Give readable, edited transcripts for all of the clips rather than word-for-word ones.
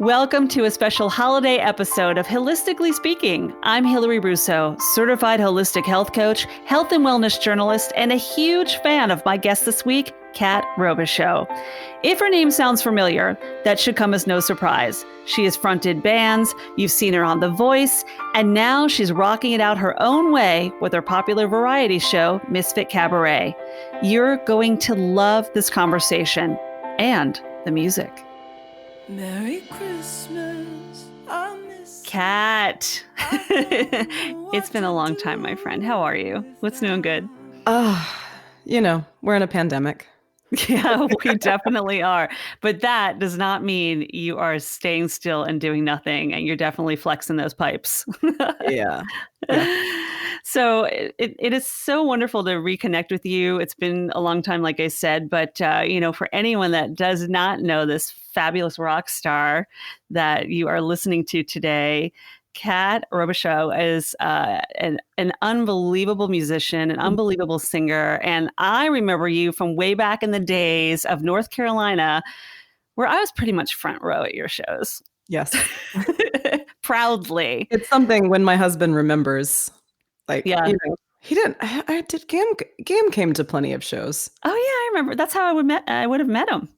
Welcome to a special holiday episode of HIListically Speaking. I'm Hilary Russo, certified holistic health coach, health and wellness journalist, and a huge fan of my guest this week, Kat Robichaud. If her name sounds familiar, that should come as no surprise. She has fronted bands, you've seen her on The Voice, and now she's rocking it out her own way with her popular variety show, Misfit Cabaret. You're going to love this conversation and the music. Merry Christmas, I miss Kat. It's been a long time, my friend. How are you? What's new and good? We're in a pandemic. Yeah, we definitely are. But that does not mean you are staying still and doing nothing, and you're definitely flexing those pipes. Yeah. So it is so wonderful to reconnect with you. It's been a long time, like I said, but for anyone that does not know this fabulous rock star that you are listening to today, Kat Robichaud is an unbelievable musician, an unbelievable singer. And I remember you from way back in the days of North Carolina, where I was pretty much front row at your shows. Yes. Proudly. It's something when my husband remembers, he didn't, Gam came to plenty of shows. Oh yeah, I remember. That's how I would have met him.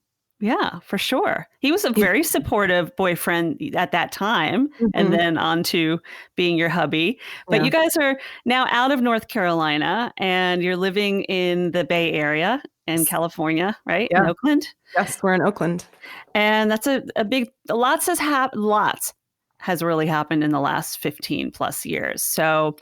Yeah, for sure. He was a very supportive boyfriend at that time, and then on to being your hubby. But you guys are now out of North Carolina, and you're living in the Bay Area in California, right? Yeah. In Oakland? Yes, we're in Oakland. And that's a big, lots has really happened in the last 15 plus years. So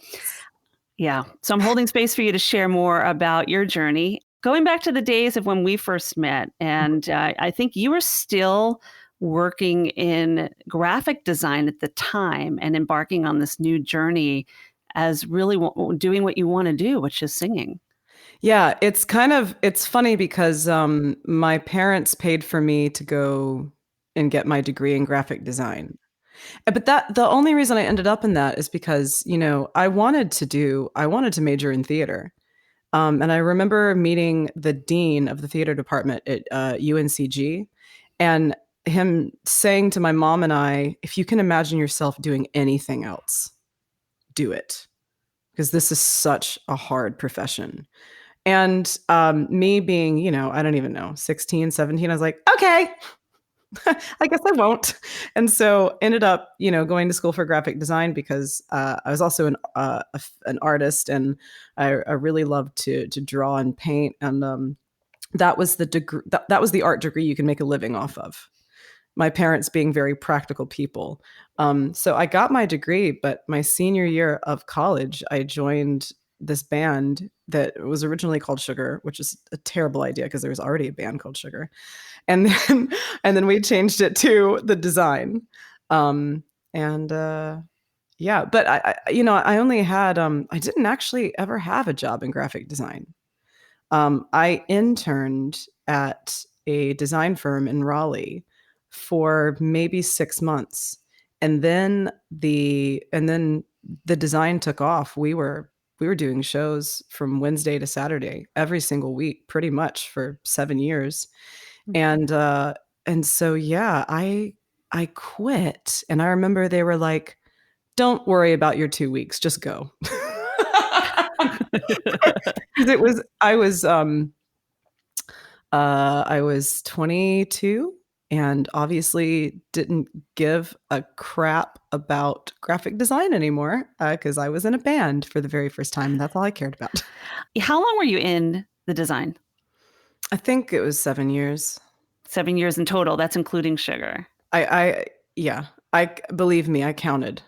yeah, so I'm holding space for you to share more about your journey. Going back to the days of when we first met, and I think you were still working in graphic design at the time and embarking on this new journey as really doing what you want to do, which is singing. Yeah, it's funny because my parents paid for me to go and get my degree in graphic design. But the only reason I ended up in that is because, I wanted to major in theater. And I remember meeting the dean of the theater department at UNCG, and him saying to my mom and I, if you can imagine yourself doing anything else, do it. Because this is such a hard profession. And me being, I don't even know, 16, 17, I was like, okay, I guess I won't. And so ended up, going to school for graphic design because I was also an artist, and I really loved to draw and paint. And that was the degree. That was the art degree you can make a living off of. My parents being very practical people. So I got my degree, but my senior year of college, I joined this band that was originally called Sugar, which is a terrible idea because there was already a band called Sugar. And then we changed it to the design. But I only had, I didn't actually ever have a job in graphic design. I interned at a design firm in Raleigh for maybe 6 months. And then the design took off. We were doing shows from Wednesday to Saturday every single week, pretty much for 7 years. And so, I quit. And I remember they were like, don't worry about your 2 weeks, just go. Because I was 22 and obviously didn't give a crap about graphic design anymore because I was in a band for the very first time. And that's all I cared about. How long were you in the design? I think it was 7 years. 7 years in total. That's including Sugar. I believe me, I counted.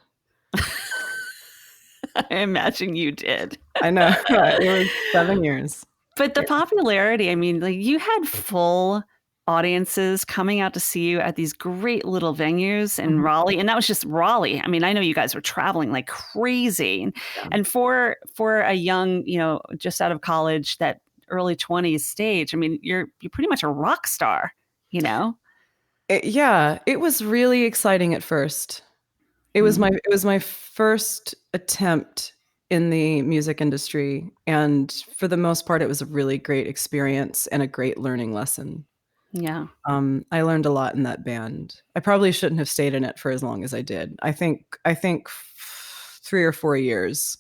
I imagine you did. I know. It was 7 years. But the popularity, I mean, like you had full audiences coming out to see you at these great little venues in Raleigh. And that was just Raleigh. I mean, I know you guys were traveling like crazy. And for a young, just out of college, that early 20s stage, I mean, you're pretty much a rock star, It was really exciting at first. It was my first attempt in the music industry, and for the most part, it was a really great experience and a great learning lesson. Yeah. I learned a lot in that band. I probably shouldn't have stayed in it for as long as I did. I think 3 or 4 years.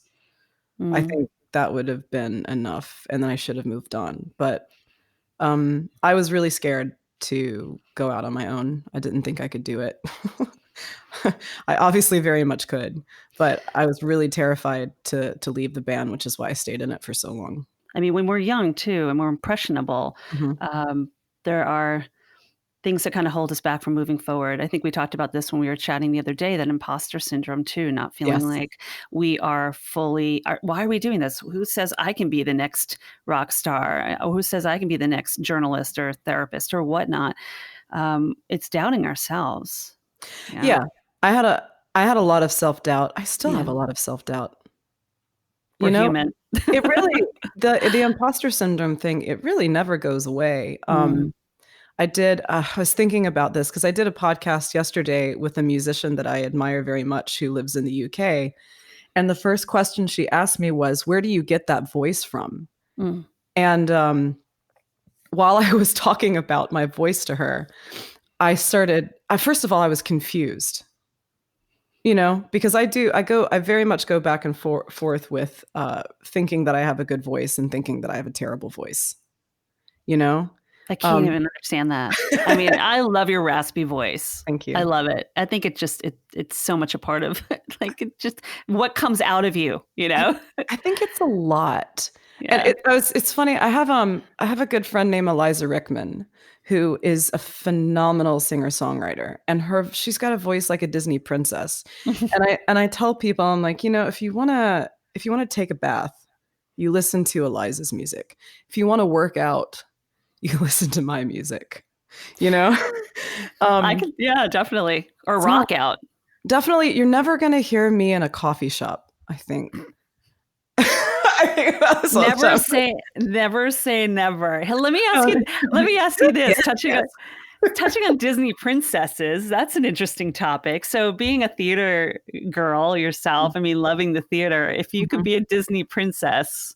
I Mm. think that would have been enough, and then I should have moved on. But I was really scared to go out on my own. I didn't think I could do it. I obviously very much could, but I was really terrified to leave the band, which is why I stayed in it for so long. I mean, when we're young too, and we're impressionable, Mhm. um, there are things that kind of hold us back from moving forward. I think we talked about this when we were chatting the other day, that imposter syndrome too, not feeling Yes. like we are fully, why are we doing this? Who says I can be the next rock star? Or who says I can be the next journalist or therapist or whatnot? It's doubting ourselves. Yeah. Yeah. I had a I had a lot of self-doubt. I still have Yeah. a lot of self-doubt. You We're know, human. it really the imposter syndrome thing, it really never goes away. Mm, I was thinking about this because I did a podcast yesterday with a musician that I admire very much who lives in the UK. And the first question she asked me was, "Where do you get that voice from?" mm. And while I was talking about my voice to her, first of all, I was confused, because I very much go back and forth with thinking that I have a good voice and thinking that I have a terrible voice, you know? I can't Um, even understand that. I mean, I love your raspy voice. thank I you. love it. I think it's so much a part of like it just what comes out of you, you I know? I think it's a lot. And Yeah. it's funny, I have a good friend named Eliza Rickman, who is a phenomenal singer-songwriter, and she's got a voice like a Disney princess. And I tell people, I'm like, if you wanna take a bath, you listen to Eliza's music. If you wanna work out, you listen to my music, you know? I Um, could yeah, definitely. Or it's not rock out. definitely you're never gonna hear me in a coffee shop, I think. I think about this all the time. Never say never. Hey, Oh, let me ask you this, yes, yes. touching on Disney princesses, that's an interesting topic. So being a theater girl yourself, I mean, loving the theater, if you could Mhm. be a Disney princess,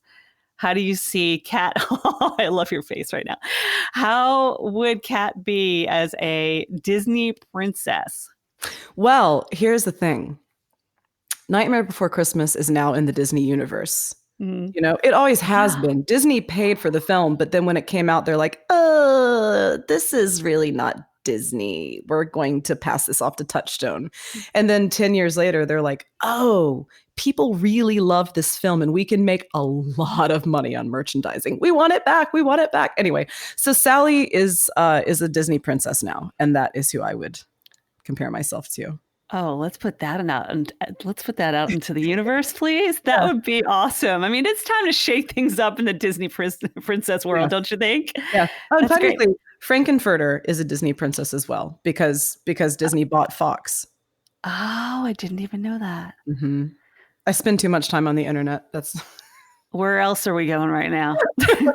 how do you see Kat? I love your face right now. How would Kat be as a Disney princess? Well, here's the thing. Nightmare Before Christmas is now in the Disney universe. Mm. It always has been. Disney paid for the film, but then when it came out, they're like, this is really not Disney. We're going to pass this off to Touchstone." And then 10 years later, they're like, oh, people really love this film and we can make a lot of money on merchandising. We want it back. We want it back. Anyway, so Sally is a Disney princess now, and that is who I would compare myself to. Oh, let's put that out into the universe, please. That Yeah. would be awesome. I mean, it's time to shake things up in the Disney princess world, Yes. don't you think? Yes. Oh, and That's great. technically, Frankenfurter is a Disney princess as well because Disney bought Fox. Oh, I didn't even know that. Mhm. I spend too much time on the internet. That's Where else are we going right now? yeah,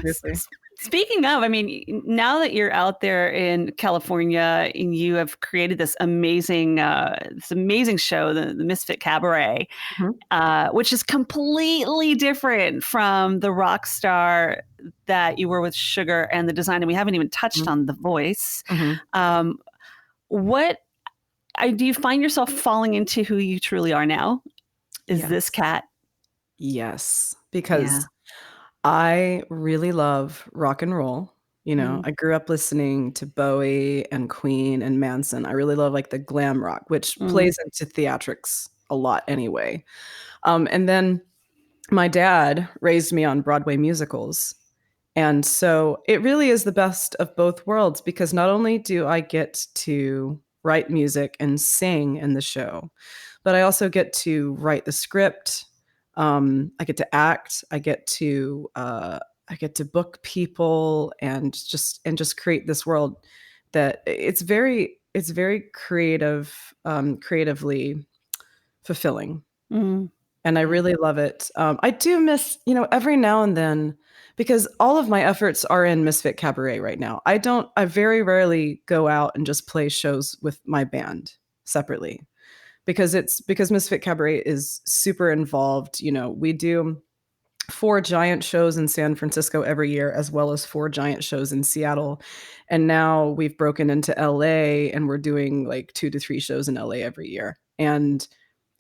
seriously. Speaking of, I mean, now that you're out there in California and you have created this amazing show, the Misfit Cabaret, Mhm, which is completely different from the rock star that you were with Sugar and the design, and we haven't even touched mhm, on The Voice. mhm. Um, what do you find yourself falling into who you truly are now? Is this Yes. Cat? Yes, Yeah. because I really love rock and roll. Mm, I grew up listening to Bowie and Queen and Manson. I really love, like, the glam rock, which mm, plays into theatrics a lot anyway. And then my dad raised me on Broadway musicals. And so it really is the best of both worlds because not only do I get to write music and sing in the show, but I also get to write the script. I get to act. I get to book people and just create this world that it's very creatively fulfilling, mm, and I yeah. really love it. I do miss, every now and then, because all of my efforts are in Misfit Cabaret right now. I very rarely go out and just play shows with my band separately because Misfit Cabaret is super involved. We do 4 giant shows in San Francisco every year, as well as 4 giant shows in Seattle. And now we've broken into LA and we're doing like 2 to 3 shows in LA every year. And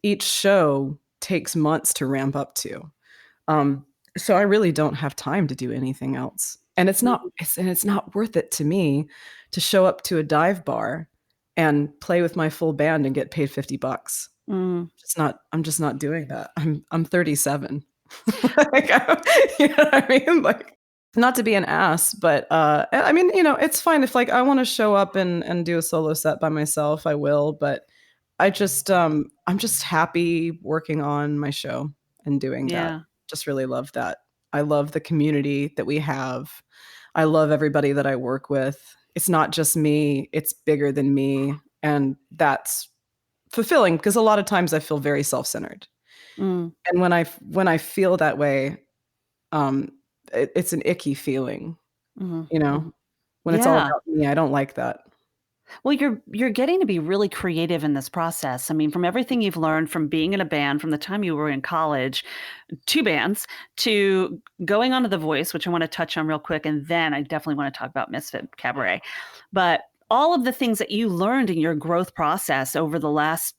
each show takes months to ramp up to. Um, so I really don't have time to do anything else. And it's not worth it to me to show up to a dive bar and play with my full band and get paid $50. Mm. I'm just not doing that. I'm 37. Like, you know what I mean? Like, not to be an ass, but I mean, it's fine if like I want to show up and do a solo set by myself, I will, but I'm just happy working on my show and doing that. Yeah. Just really love that. I love the community that we have. I love everybody that I work with. It's not just me, it's bigger than me, and that's fulfilling because a lot of times I feel very self-centered. Mm. And when I feel that way, it's an icky feeling, Mm-hmm. you know? When it's all Yeah. about me, I don't like that. Well, you're getting to be really creative in this process. I mean, from everything you've learned from being in a band from the time you were in college, 2 bands, to going on to The Voice, which I want to touch on real quick, and then I definitely want to talk about Misfit Cabaret. But all of the things that you learned in your growth process over the last,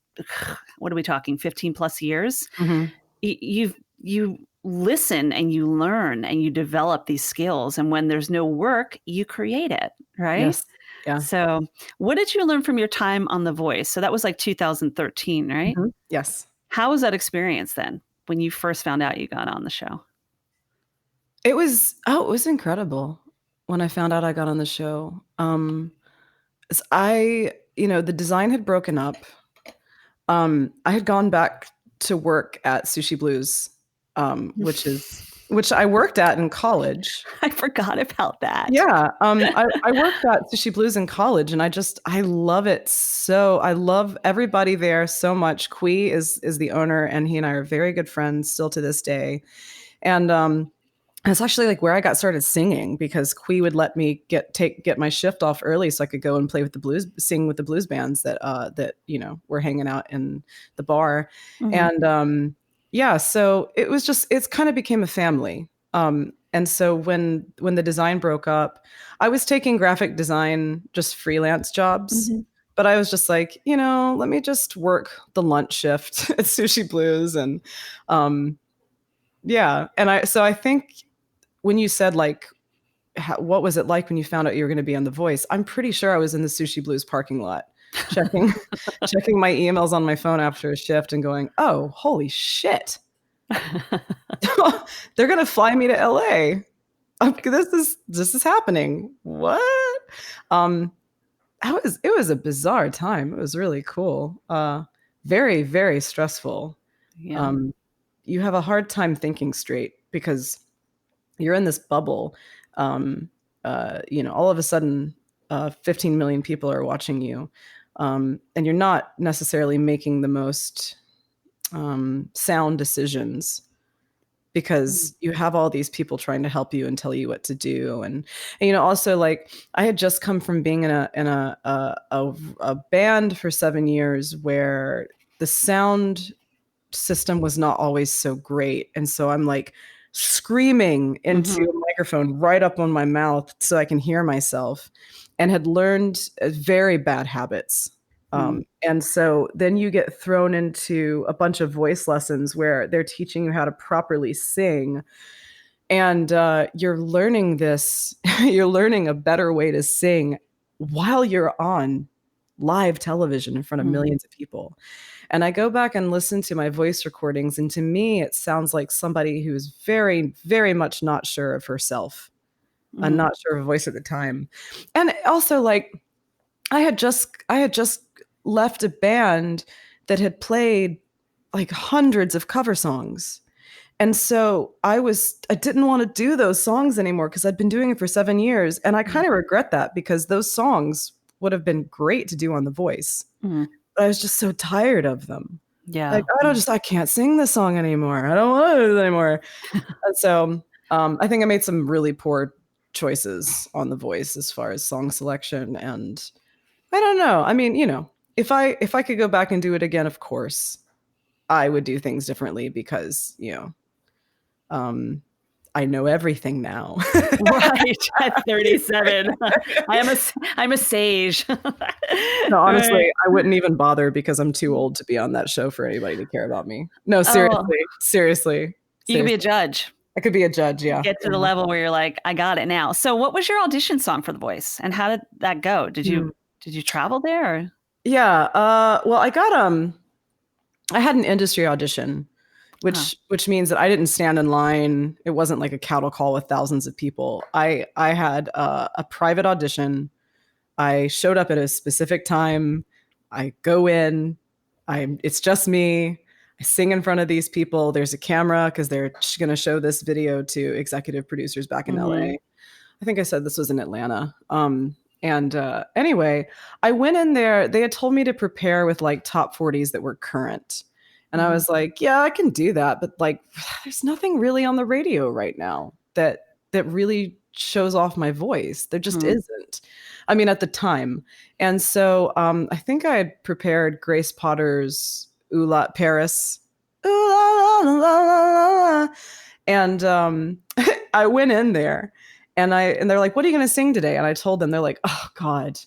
what are we talking, 15 plus years? Mhm. You listen and you learn and you develop these skills. And when there's no work, you create it, right? Yes. Yeah. So, what did you learn from your time on The Voice? So that was like 2013, right? Mhm. Yes. How was that experience then when you first found out you got on the show? It was incredible when I found out I got on the show. The design had broken up. I had gone back to work at Sushi Blues, which I worked at in college. I forgot about that. Yeah, I worked at Sushi Blues in college, and I love it so. I love everybody there so much. Kui is the owner, and he and I are very good friends still to this day. And it's actually like where I got started singing because Kui would let me get my shift off early so I could go and play with the blues, sing with the blues bands that were hanging out in the bar, Mhm. and yeah, so it's kind of became a family. And so when the design broke up, I was taking graphic design just freelance jobs. Mhm. But I was just like, let me just work the lunch shift at Sushi Blues and yeah. And I think when you said like what was it like when you found out you were going to be on The Voice? I'm pretty sure I was in the Sushi Blues parking lot checking checking my emails on my phone after a shift and going, "Oh, holy shit. They're going to fly me to LA. This is happening. What?" Um it was a bizarre time. It was really cool. Very very stressful. Yeah. Um you have a hard time thinking straight because you're in this bubble. All of a sudden, 15 million people are watching you, and you're not necessarily making the most sound decisions Mhm. because you have all these people trying to help you and tell you what to do. And also like I had just come from being in a band for 7 years where the sound system was not always so great. And so I'm like screaming into Mhm. a microphone right up on my mouth so I can hear myself and had learned very bad habits. Mhm. And so then you get thrown into a bunch of voice lessons where they're teaching you how to properly sing. And you're learning this, you're learning a better way to sing while you're on live television in front of Mhm. millions of people. And I go back and listen to my voice recordings, and to me, it sounds like somebody who's very, very much not sure of herself and Mhm. not sure of a voice at the time. And also, like, I had just left a band that had played like hundreds of cover songs. And so I didn't want to do those songs anymore because I'd been doing it for 7 years. And I kind of regret that because those songs would have been great to do on The Voice. Mhm. But I was just so tired of them. Like, Yeah. I can't sing this song anymore. I don't want to do it anymore. And so I think I made some really poor choices on The Voice as far as song selection. And I don't know. I mean, if I could go back and do it again, of course, I would do things differently because, I know everything now. Right, at 37. I'm a sage. No, honestly, Right. I wouldn't even bother because I'm too old to be on that show for anybody to care about me. No, Oh, you could be a seriously. judge. I could be a judge, yeah. Get to the level where you're like, I got it now. So what was your audition song for The Voice? And how did that go? Hmm. Did you travel there? Or? Yeah, well, I had an industry audition, Oh. which means that I didn't stand in line. It wasn't like a cattle call with thousands of people. I had a private audition. I showed up at a specific time. I go in. It's just me. I sing in front of these people. There's a camera because they're going to show this video to executive producers back in Mhm. LA. I think I said this was in Atlanta. And anyway, I went in there. They had told me to prepare with like top 40s that were current. And I Mhm. was like, yeah, I can do that. But like, there's nothing really on the radio right now that really shows off my voice. There just Mhm. isn't. I mean, at the time. And so I think I had prepared Grace Potter's Ooh La Paris. Ooh la la la la la. And I went in there and they're like, "What are you going to sing today?" And I told them, they're like, "Oh God,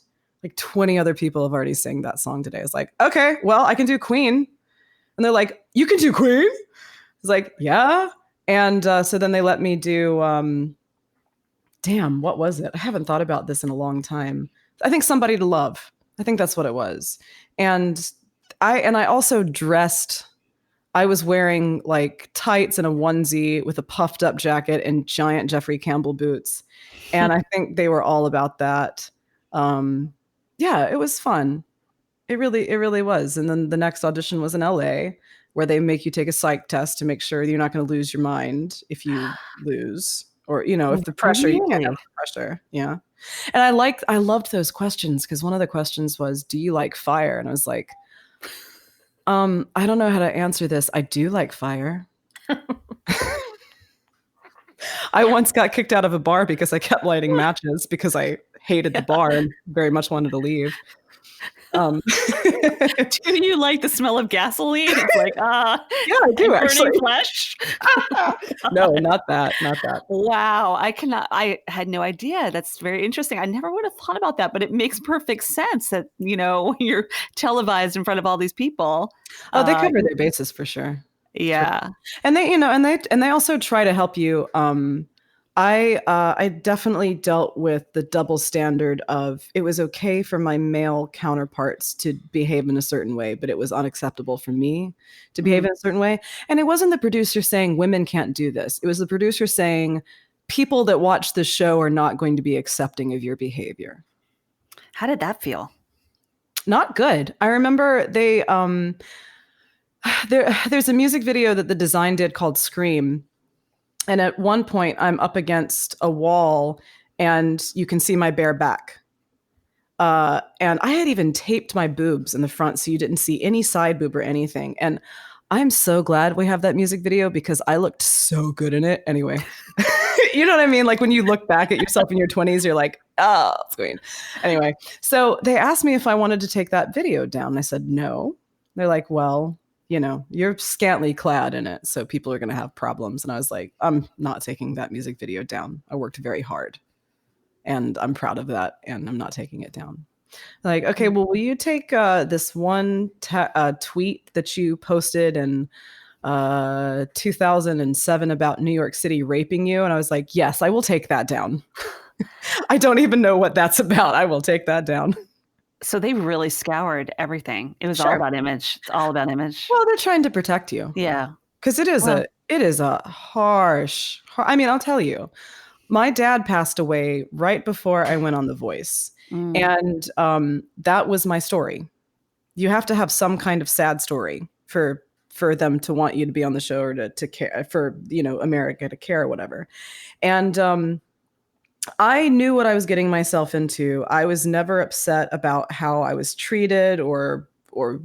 like 20 other people have already sang that song today." I was like, "Okay, well, I can do Queen." And they're like, "You can do Queen?" I was like, "Yeah." And so then they let me do, damn, what was it? I haven't thought about this in a long time. I think Somebody to Love. I think that's what it was. And I also dressed. I was wearing like tights and a onesie with a puffed up jacket and giant Jeffrey Campbell boots. And I think they were all about that. Um, yeah, it was fun. It really was. And then the next audition was in LA where they make you take a psych test to make sure you're not going to lose your mind if you lose or, if the pressure, you can't have Really? the pressure. Yeah. And I loved those questions because one of the questions was, do you like fire? And I was like, I don't know how to answer this. I do like fire. I once got kicked out of a bar because I kept lighting matches because I hated the bar and very much wanted to leave. Um, Do you like the smell of gasoline? It's like, yeah, I do and actually. burning flesh. No, not that, not that. Wow, I had no idea. That's very interesting. I never would have thought about that, but it makes perfect sense that, when you're televised in front of all these people. Oh, they Uh, cover their bases for sure. For yeah. and they also try to help you. I definitely dealt with the double standard of it was okay for my male counterparts to behave in a certain way, but it was unacceptable for me to behave Mhm. in a certain way. And it wasn't the producer saying women can't do this. It was the producer saying people that watch the show are not going to be accepting of your behavior. How did that feel? Not good. I remember there's a music video that the design did called Scream. And at one point, I'm up against a wall and you can see my bare back. And I had even taped my boobs in the front so you didn't see any side boob or anything. And I'm so glad we have that music video because I looked so good in it anyway. You know what I mean? Like when you look back at yourself in your 20s, you're like, oh, it's queen. Anyway, so they asked me if I wanted to take that video down. And I said, no. They're like, well, you're scantily clad in it. So people are going to have problems. And I was like, I'm not taking that music video down. I worked very hard and I'm proud of that. And I'm not taking it down. Like, okay, well, will you take this one tweet that you posted in 2007 about New York City raping you? And I was like, yes, I will take that down. I don't even know what that's about. I will take that down. So they really scoured everything. It was all Sure. about image. It's all about image. Well, they're trying to protect you Yeah. because it is Well, a harsh. I mean, I'll tell you, my dad passed away right before I went on The Voice, mm, and that was my story. You have to have some kind of sad story for them to want you to be on the show or to care for America to care or whatever. And I knew what I was getting myself into. I was never upset about how I was treated or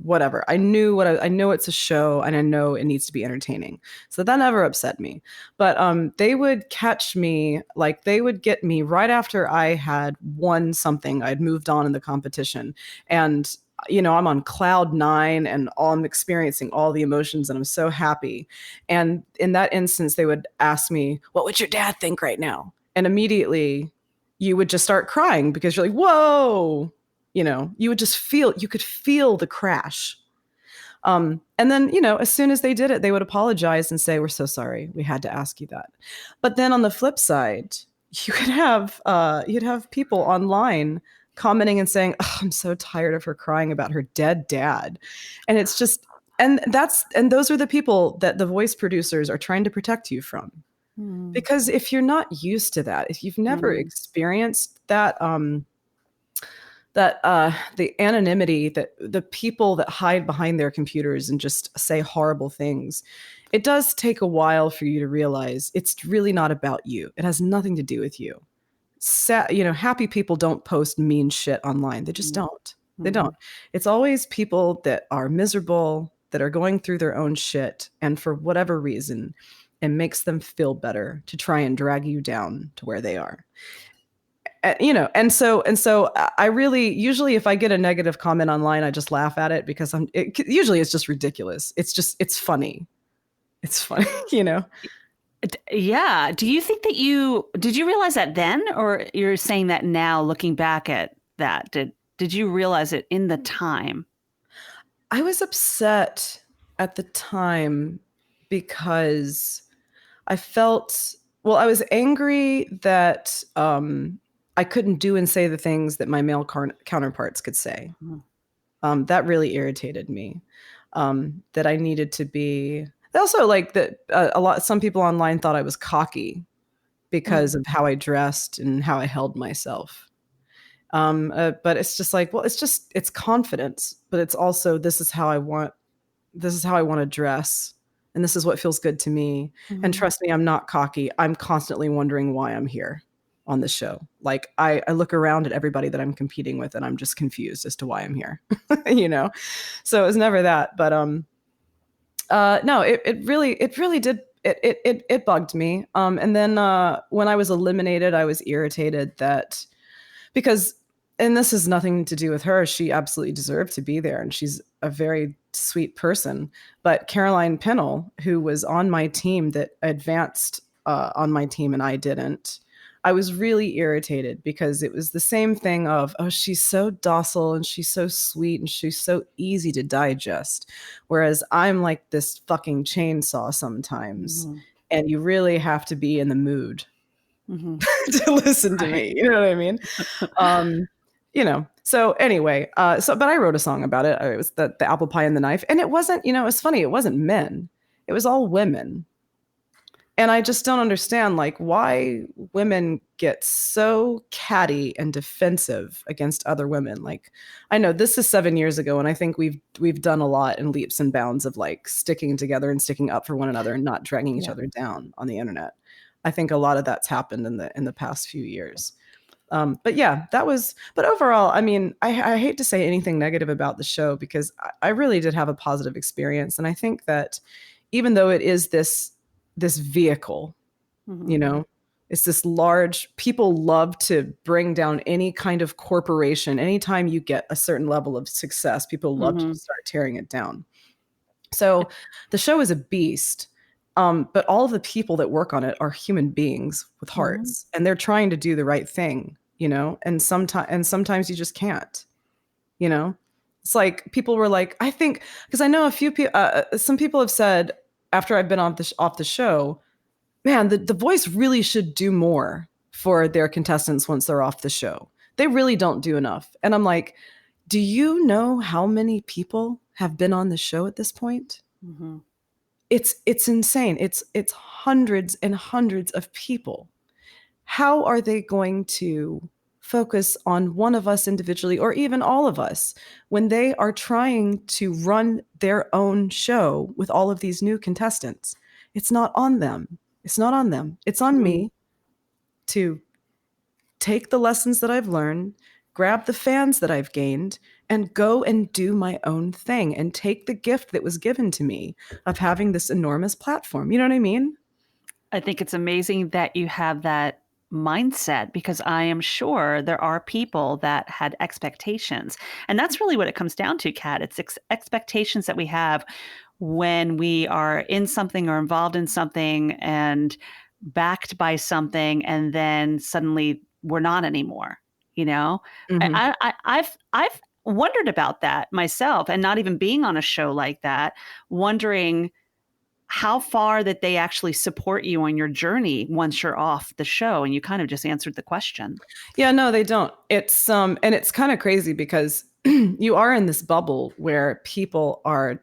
whatever. I knew I know it's a show and I know it needs to be entertaining. So that never upset me. But they would catch me, like they would get me right after I had won something. I'd moved on in the competition and I'm on cloud nine and I'm experiencing all the emotions and I'm so happy. And in that instance, they would ask me, what would your dad think right now? And immediately you would just start crying because you're like, whoa, you could feel the crash. And then, as soon as they did it, they would apologize and say, we're so sorry. We had to ask you that. But then on the flip side, you'd have people online commenting and saying, oh, I'm so tired of her crying about her dead dad. And it's just, and those are the people that the voice producers are trying to protect you from. Because if you're not used to that, if you've never experienced that, the anonymity, that the people that hide behind their computers and just say horrible things, it does take a while for you to realize it's really not about you. It has nothing to do with you. Happy people don't post mean shit online. They just don't. They don't. It's always people that are miserable, that are going through their own shit, and for whatever reason, it makes them feel better to try and drag you down to where they are. And so I really, usually if I get a negative comment online, I just laugh at it because usually it's just ridiculous. It's funny. It's funny, Yeah. Do you think that did you realize that then, or you're saying that now looking back at that? Did you realize it in the time? I was upset at the time because I was angry that I couldn't do and say the things that my male counterparts could say. That really irritated me. That I needed to be. Also, like that, some people online thought I was cocky because of how I dressed and how I held myself. But it's just like, well, it's confidence, but it's also, this is how I want to dress. And this is what feels good to me. And trust me, I'm not cocky. I'm constantly wondering why I'm here on the show. Like I look around at everybody that I'm competing with and I'm just confused as to why I'm here, So it was never that. But no, it really did. It bugged me. And then when I was eliminated, I was irritated that because, and this has nothing to do with her, she absolutely deserved to be there and she's a very sweet person. But Caroline Pennell, who was on my team that advanced on my team and I didn't, I was really irritated because it was the same thing of, oh, she's so docile and she's so sweet and she's so easy to digest. Whereas I'm like this fucking chainsaw sometimes. And you really have to be in the mood to listen to me. You know what I mean? So anyway, but I wrote a song about it. It was the apple pie and the knife. And it wasn't, it was funny. It wasn't men. It was all women. And I just don't understand, like, why women get so catty and defensive against other women. Like, I know this is 7 years ago, and I think we've done a lot in leaps and bounds of like sticking together and sticking up for one another and not dragging each other down on the internet. I think a lot of that's happened in the past few years. But yeah, but overall, I mean, I hate to say anything negative about the show because I really did have a positive experience. And I think that even though it is this vehicle, it's this large, people love to bring down any kind of corporation. Anytime you get a certain level of success, people love to start tearing it down. So the show is a beast. But all of the people that work on it are human beings with hearts and they're trying to do the right thing, and sometimes you just can't, it's like people were like, I think, because I know a few people, some people have said after I've been off the show, man, the Voice really should do more for their contestants once they're off the show. They really don't do enough. And I'm like, do you know how many people have been on the show at this point? It's insane. It's hundreds and hundreds of people. How are they going to focus on one of us individually or even all of us when they are trying to run their own show with all of these new contestants? It's not on them. It's not on them. It's on me to take the lessons that I've learned, grab the fans that I've gained, and go and do my own thing and take the gift that was given to me of having this enormous platform. You know what I mean? I think it's amazing that you have that mindset because I am sure there are people that had expectations. And that's really what it comes down to, Kat. It's expectations that we have when we are in something or involved in something and backed by something, and then suddenly we're not anymore. You know, Mhm. I've wondered about that myself, and not even being on a show like that, wondering how far that they actually support you on your journey once you're off the show. And you kind of just answered the question. Yeah, no, they don't. It's and it's kind of crazy because you are in this bubble where people are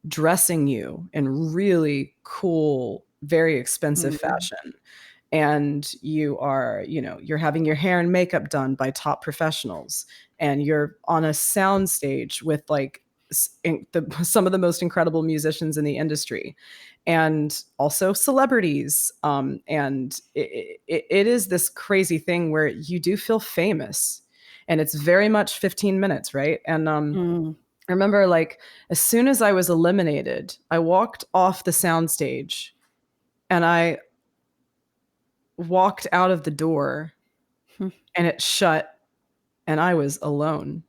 dressing you in really cool, very expensive Mm, fashion. And you are, you're having your hair and makeup done by top professionals, and you're on a sound stage with like some of the most incredible musicians in the industry, and also celebrities. And it is this crazy thing where you do feel famous, and it's very much 15 minutes, right? And mm, I remember, like, as soon as I was eliminated, I walked off the soundstage and I walked out of the door hmm, and it shut and I was alone.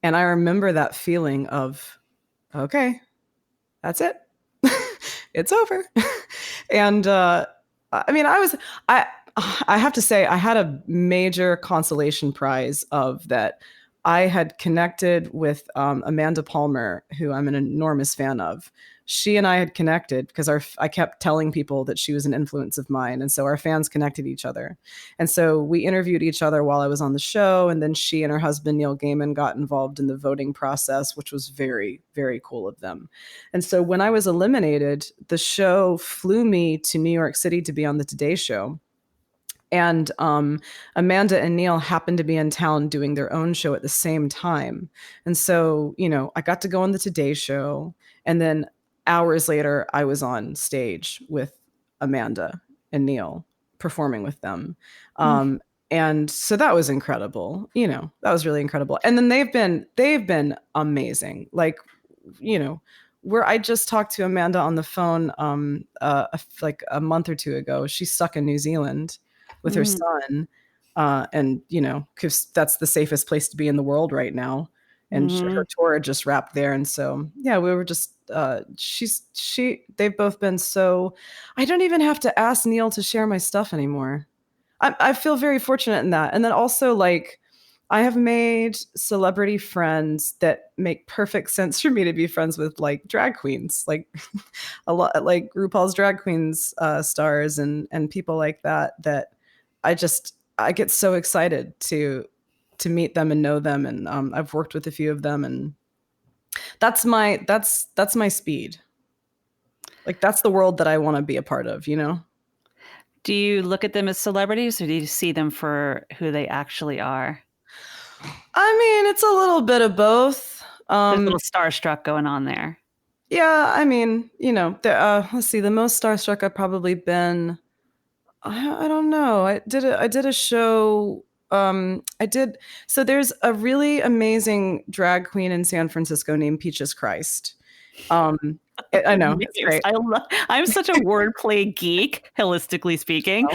And I remember that feeling of, okay, that's it. It's over. And I mean, I I have to say I had a major consolation prize of that. I had connected with Amanda Palmer, who I'm an enormous fan of. She and I had connected because I kept telling people that she was an influence of mine, and so our fans connected each other. And so we interviewed each other while I was on the show, and then she and her husband Neil Gaiman got involved in the voting process, which was very, very cool of them. And so when I was eliminated, the show flew me to New York City to be on the Today Show. And Amanda and Neil happened to be in town doing their own show at the same time. And so, I got to go on the Today Show. And then hours later, I was on stage with Amanda and Neil performing with them. hmm, And so that was incredible. That was really incredible. And then they've been amazing. Like, you know, where I just talked to Amanda on the phone like a month or two ago. She's stuck in New Zealand with her mm, son. And, because that's the safest place to be in the world right now. And her mm. tour had just wrapped there. And so, yeah, we were just, they've both been so, I don't even have to ask Neil to share my stuff anymore. I feel very fortunate in that. And then also, like, I have made celebrity friends that make perfect sense for me to be friends with, like drag queens, like a lot, like RuPaul's Drag Queens stars and people like that. That I get so excited to meet them and know them, and I've worked with a few of them, and that's my speed. Like, that's the world that I want to be a part of. Do you look at them as celebrities, or do you see them for who they actually are? I mean, it's a little bit of both. There's a little starstruck going on there. Yeah, I mean, let's see, the most starstruck I've probably been. I don't know. I did a show. I did. So there's a really amazing drag queen in San Francisco named Peaches Christ. Um, I know it's Names. great. I'm such a wordplay geek, holistically speaking.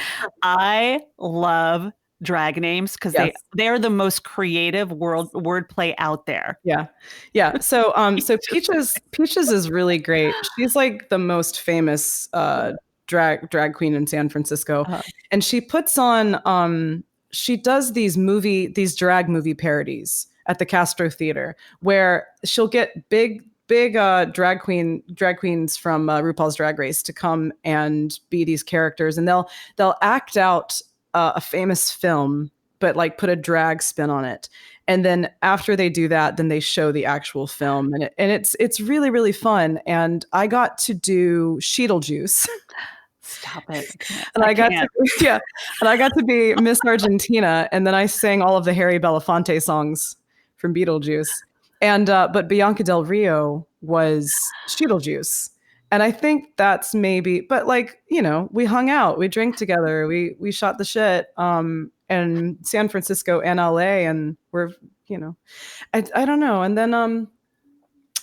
I love drag names because Yes. they're the most creative wordplay out there. Yeah. Yeah. So Just- Peaches is really great. She's like the most famous drag queen in San Francisco. uh, And she does these drag movie parodies at the Castro Theater, where she'll get big drag queens from RuPaul's Drag Race to come and be these characters, and they'll act out a famous film, but like put a drag spin on it. And then after they do that, then they show the actual film, and it's really, really fun. And I got to do Juice. Stop it. I can't. And I I got to can't. yeah, and I got to be Miss Argentina, and then I sang all of the Harry Belafonte songs from Beetlejuice. And but Bianca Del Rio was Juice. And I think that's maybe, but like, we hung out, we drank together, we shot the shit in San Francisco and LA, and you know, I don't know. And then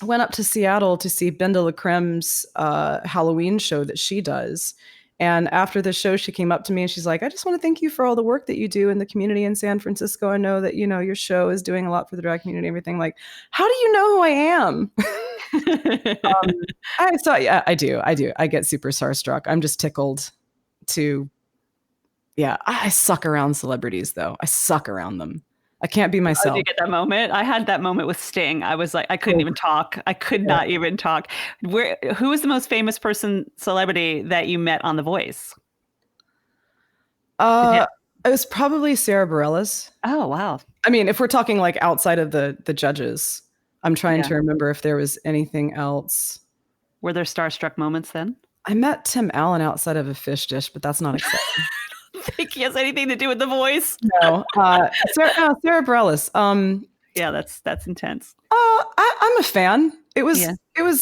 went up to Seattle to see Binda LaCrem's Halloween show that she does. And after the show, she came up to me and she's like, I just want to thank you for all the work that you do in the community in San Francisco. I know that, your show is doing a lot for the drag community and everything. Like, how do you know who I am? Yeah, I do. I get super starstruck. I'm just tickled to, yeah, I suck around celebrities though. I suck around them. I can't be myself. Oh, did you get that moment? I had that moment with Sting. I was like, I couldn't even talk. I could not even talk. Who was the most famous celebrity that you met on The Voice? It was probably Sarah Bareilles. Oh, wow. I mean, if we're talking like outside of the judges, I'm trying to remember if there was anything else. Were there starstruck moments then? I met Tim Allen outside of a fish dish, but that's not exciting. I don't think he has anything to do with The Voice. No, Sarah Bareilles. Yeah, that's intense. I'm a fan. It was,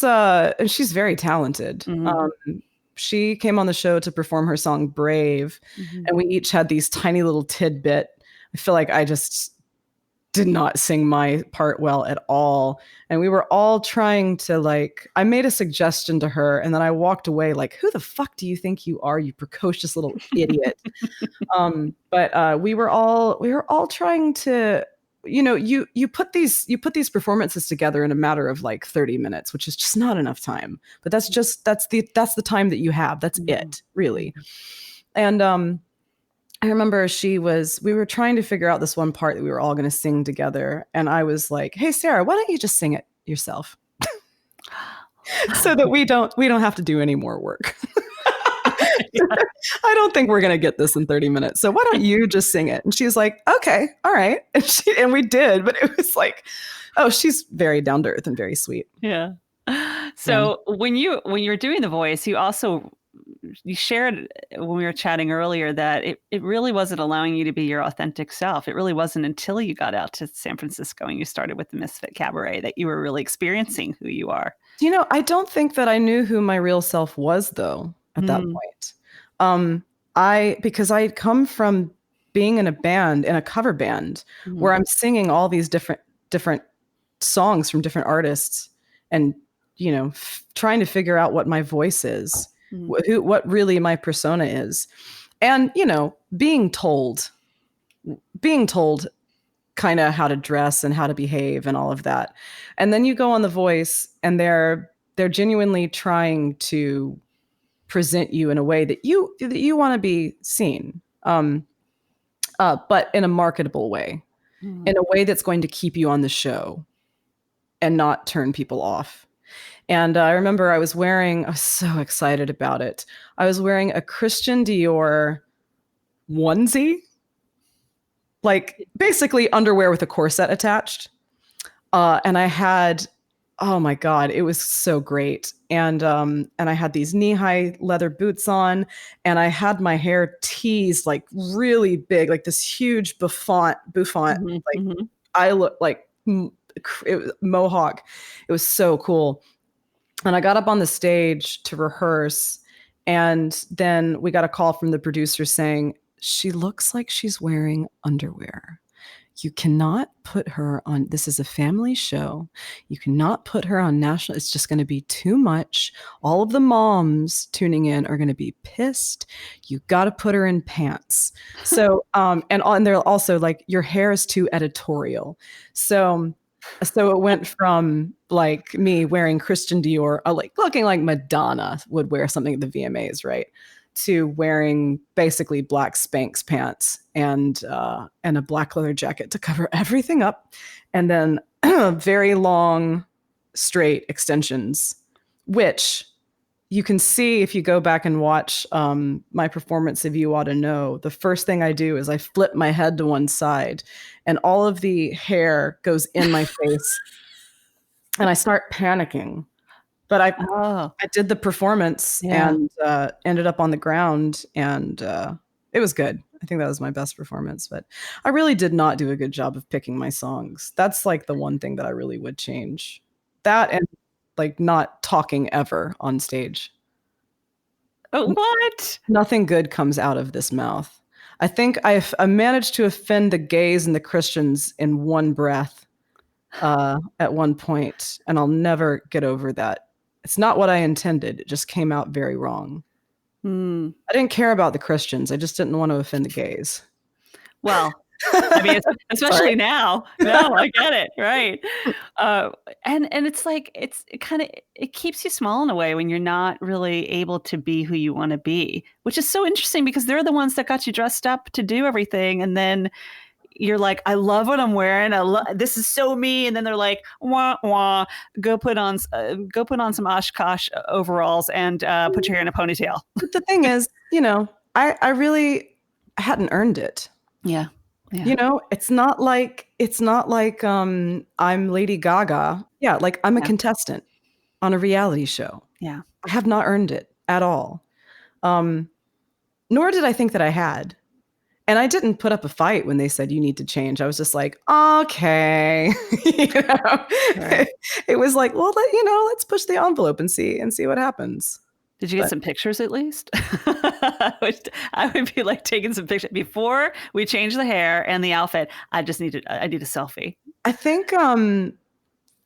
and she's very talented. Mm-hmm. She came on the show to perform her song Brave, and we each had these tiny little tidbit. I feel like I just did not sing my part well at all. And we were all trying to I made a suggestion to her and then I walked away like, who the fuck do you think you are, you precocious little idiot? But we were all trying to, you put these performances together in a matter of 30 minutes, which is just not enough time. But that's the time that you have. That's it, really. And I remember we were trying to figure out this one part that we were all going to sing together. And I was like, hey, Sarah, why don't you just sing it yourself? So that we don't have to do any more work. I don't think we're going to get this in 30 minutes. So why don't you just sing it? And she was like, okay, all right. And we did, but it was like, oh, she's very down to earth and very sweet. Yeah. So when you were doing The Voice, you shared when we were chatting earlier that it really wasn't allowing you to be your authentic self. It really wasn't until you got out to San Francisco and you started with the Misfit Cabaret that you were really experiencing who you are. I don't think that I knew who my real self was though at that point. Because I had come from being in a cover band where I'm singing all these different songs from different artists and trying to figure out what my voice is. What really my persona is, and being told kind of how to dress and how to behave and all of that, and then you go on The Voice and they're genuinely trying to present you in a way that you want to be seen, but in a marketable way, in a way that's going to keep you on the show and not turn people off. And I remember I was so excited about it. I was wearing a Christian Dior onesie, basically underwear with a corset attached. And I had, oh my God, it was so great. And I had these knee-high leather boots on, and I had my hair teased really big, this huge bouffant. I looked like it was mohawk. It was so cool. And I got up on the stage to rehearse, and then we got a call from the producer saying, she looks like she's wearing underwear. You cannot put her on, this is a family show. You cannot put her on national, it's just going to be too much. All of the moms tuning in are going to be pissed. You got to put her in pants. So, and they're also like, your hair is too editorial. So it went from me wearing Christian Dior, looking like Madonna would wear something at the VMAs, right? To wearing basically black Spanx pants and a black leather jacket to cover everything up. And then very long, straight extensions, which you can see if you go back and watch my performance of You Ought to Know. The first thing I do is I flip my head to one side and all of the hair goes in my face and I start panicking. But I did the performance and ended up on the ground, and it was good. I think that was my best performance, but I really did not do a good job of picking my songs. That's the one thing that I really would change. That and not talking ever on stage. Oh, what? Nothing good comes out of this mouth. I think I managed to offend the gays and the Christians in one breath at one point, and I'll never get over that. It's not what I intended. It just came out very wrong. Hmm. I didn't care about the Christians. I just didn't want to offend the gays. Well, I mean, Sorry. especially now. No, I get it. Right. Uh, and it's like it kind of it keeps you small in a way when you're not really able to be who you want to be, which is so interesting because they're the ones that got you dressed up to do everything, and then you're like, I love what I'm wearing. This is so me. And then they're like, wah wah, go put on some Oshkosh overalls and put your hair in a ponytail. But the thing is, I really hadn't earned it. Yeah, yeah, It's not like I'm Lady Gaga. Yeah, like I'm a yeah, contestant on a reality show. yeah. I have not earned it at all. Um, Nor did I think that I had. And I didn't put up a fight when they said you need to change. I was just like, okay. you know? Right. It was like, well, let's push the envelope and see what happens. Did you get But some pictures at least? I would be like taking some pictures before we change the hair and the outfit. I need a selfie. I think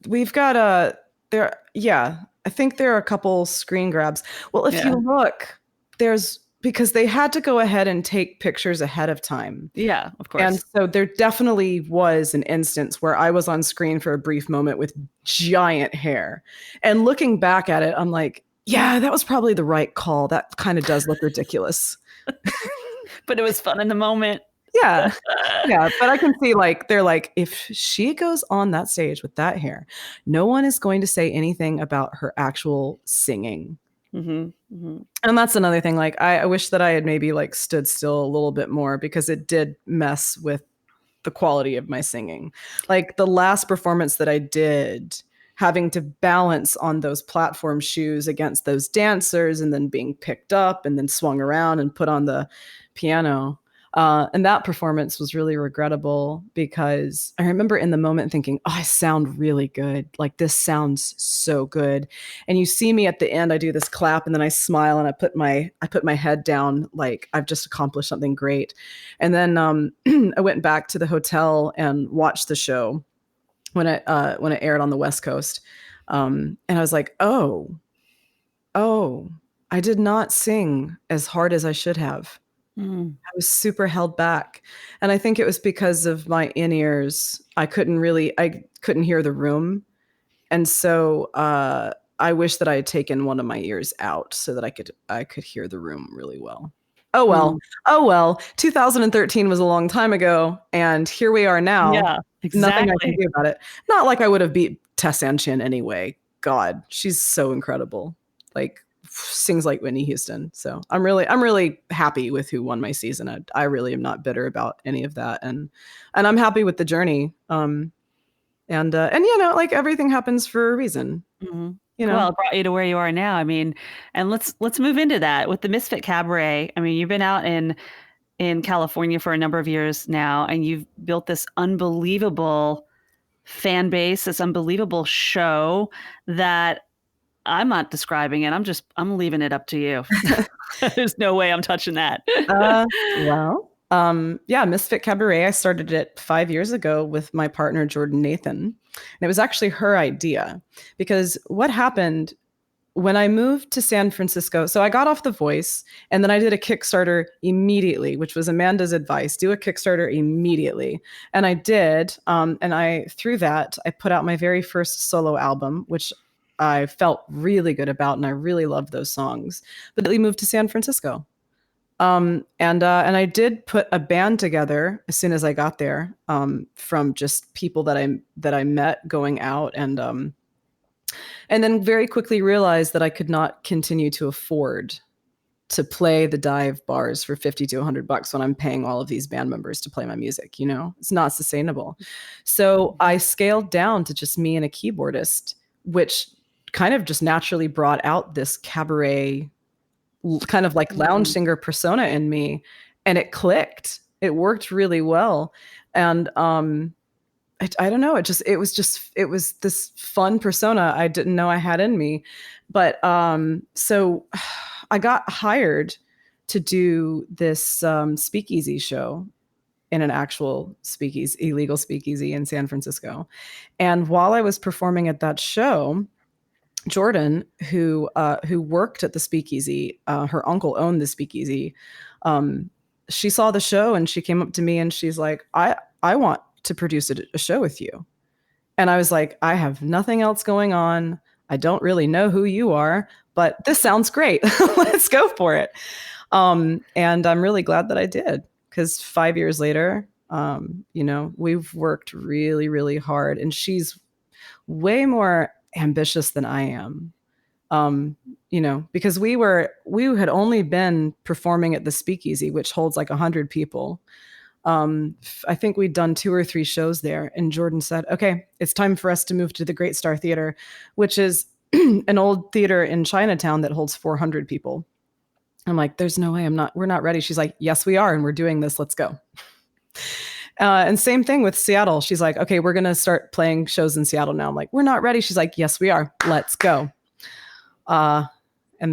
we've got a there yeah, I think there are a couple screen grabs. Well, if Yeah. you look, there's because they had to go ahead and take pictures ahead of time. Yeah, of And course. so there definitely was an instance where I was on screen for a brief moment with giant hair. And looking back at it, I'm like, yeah, that was probably the right call. That kind of does look ridiculous. But it was fun in the moment. Yeah. Yeah. But I can see like, they're like, if she goes on that stage with that hair, no one is going to say anything about her actual singing. Hmm. Hmm. And that's another thing. Like, I wish that I had maybe like stood still a little bit more because it did mess with the quality of my singing. Like the last performance that I did, having to balance on those platform shoes against those dancers and then being picked up and then swung around and put on the piano. And that performance was really regrettable because I remember in the moment thinking, oh, I sound really good. Like this sounds so good. And you see me at the end, I do this clap and then I smile and I put my head down like I've just accomplished something great. And then I went back to the hotel and watched the show when it aired on the West Coast. And I was like, oh, I did not sing as hard as I should have. Mm. I was super held back. And I think it was because of my in-ears. I couldn't hear the room. And so I wish that I had taken one of my ears out so that I could hear the room really well. Oh well. Mm. Oh well. 2013 was a long time ago, and here we are now. Yeah, Nothing I can exactly. do about it. Not like I would have beat Tess Chin anyway. God, she's so incredible. Like sings like Whitney Houston. So I'm really happy with who won my season. I really am not bitter about any of that, and I'm happy with the journey. And like everything happens for a reason. Hmm. You know. Well, it brought you to where you are now. I mean, and let's move into that with the Misfit Cabaret. I mean, you've been out in California for a number of years now, and you've built this unbelievable fan base, this unbelievable show that I'm not describing it. I'm leaving it up to you. There's no way I'm touching that. Yeah, Misfit Cabaret. I started it 5 years ago with my partner Jordan Nathan, and it was actually her idea because what happened when I moved to San Francisco, so I got off The Voice and then I did a Kickstarter immediately, which was Amanda's advice, do a Kickstarter immediately. And I did. Through that, I put out my very first solo album, which I felt really good about. And I really loved those songs. But we moved to San Francisco. And I did put a band together as soon as I got there, from just people that I met going out, and then very quickly realized that I could not continue to afford to play the dive bars for 50 to $100 when I'm paying all of these band members to play my music. It's not sustainable. So I scaled down to just me and a keyboardist, which kind of just naturally brought out this cabaret kind of like lounge Mm. singer persona in me, and it clicked. It worked really well. And I don't know. It was this fun persona I didn't know I had in me. But so I got hired to do this speakeasy show in an actual speakeasy, illegal speakeasy in San Francisco. And while I was performing at that show, Jordan, who worked at the Speakeasy, her uncle owned the Speakeasy. She saw the show and she came up to me and she's like, I want to produce a show with you. And I was like, I have nothing else going on. I don't really know who you are, but this sounds great. Let's go for it. And I'm really glad that I did, because 5 years later, we've worked really, really hard, and she's way more ambitious than I am. Because we had only been performing at the Speakeasy, which holds like 100 people. I think we'd done 2 or 3 shows there, and Jordan said, okay, it's time for us to move to the Great Star Theater, which is an old theater in Chinatown that holds 400 people. I'm like, there's no way, we're not ready. She's like, yes, we are. And we're doing this. Let's go. And same thing with Seattle. She's like, okay, we're going to start playing shows in Seattle now. I'm like, we're not ready. She's like, yes, we are. Let's go. And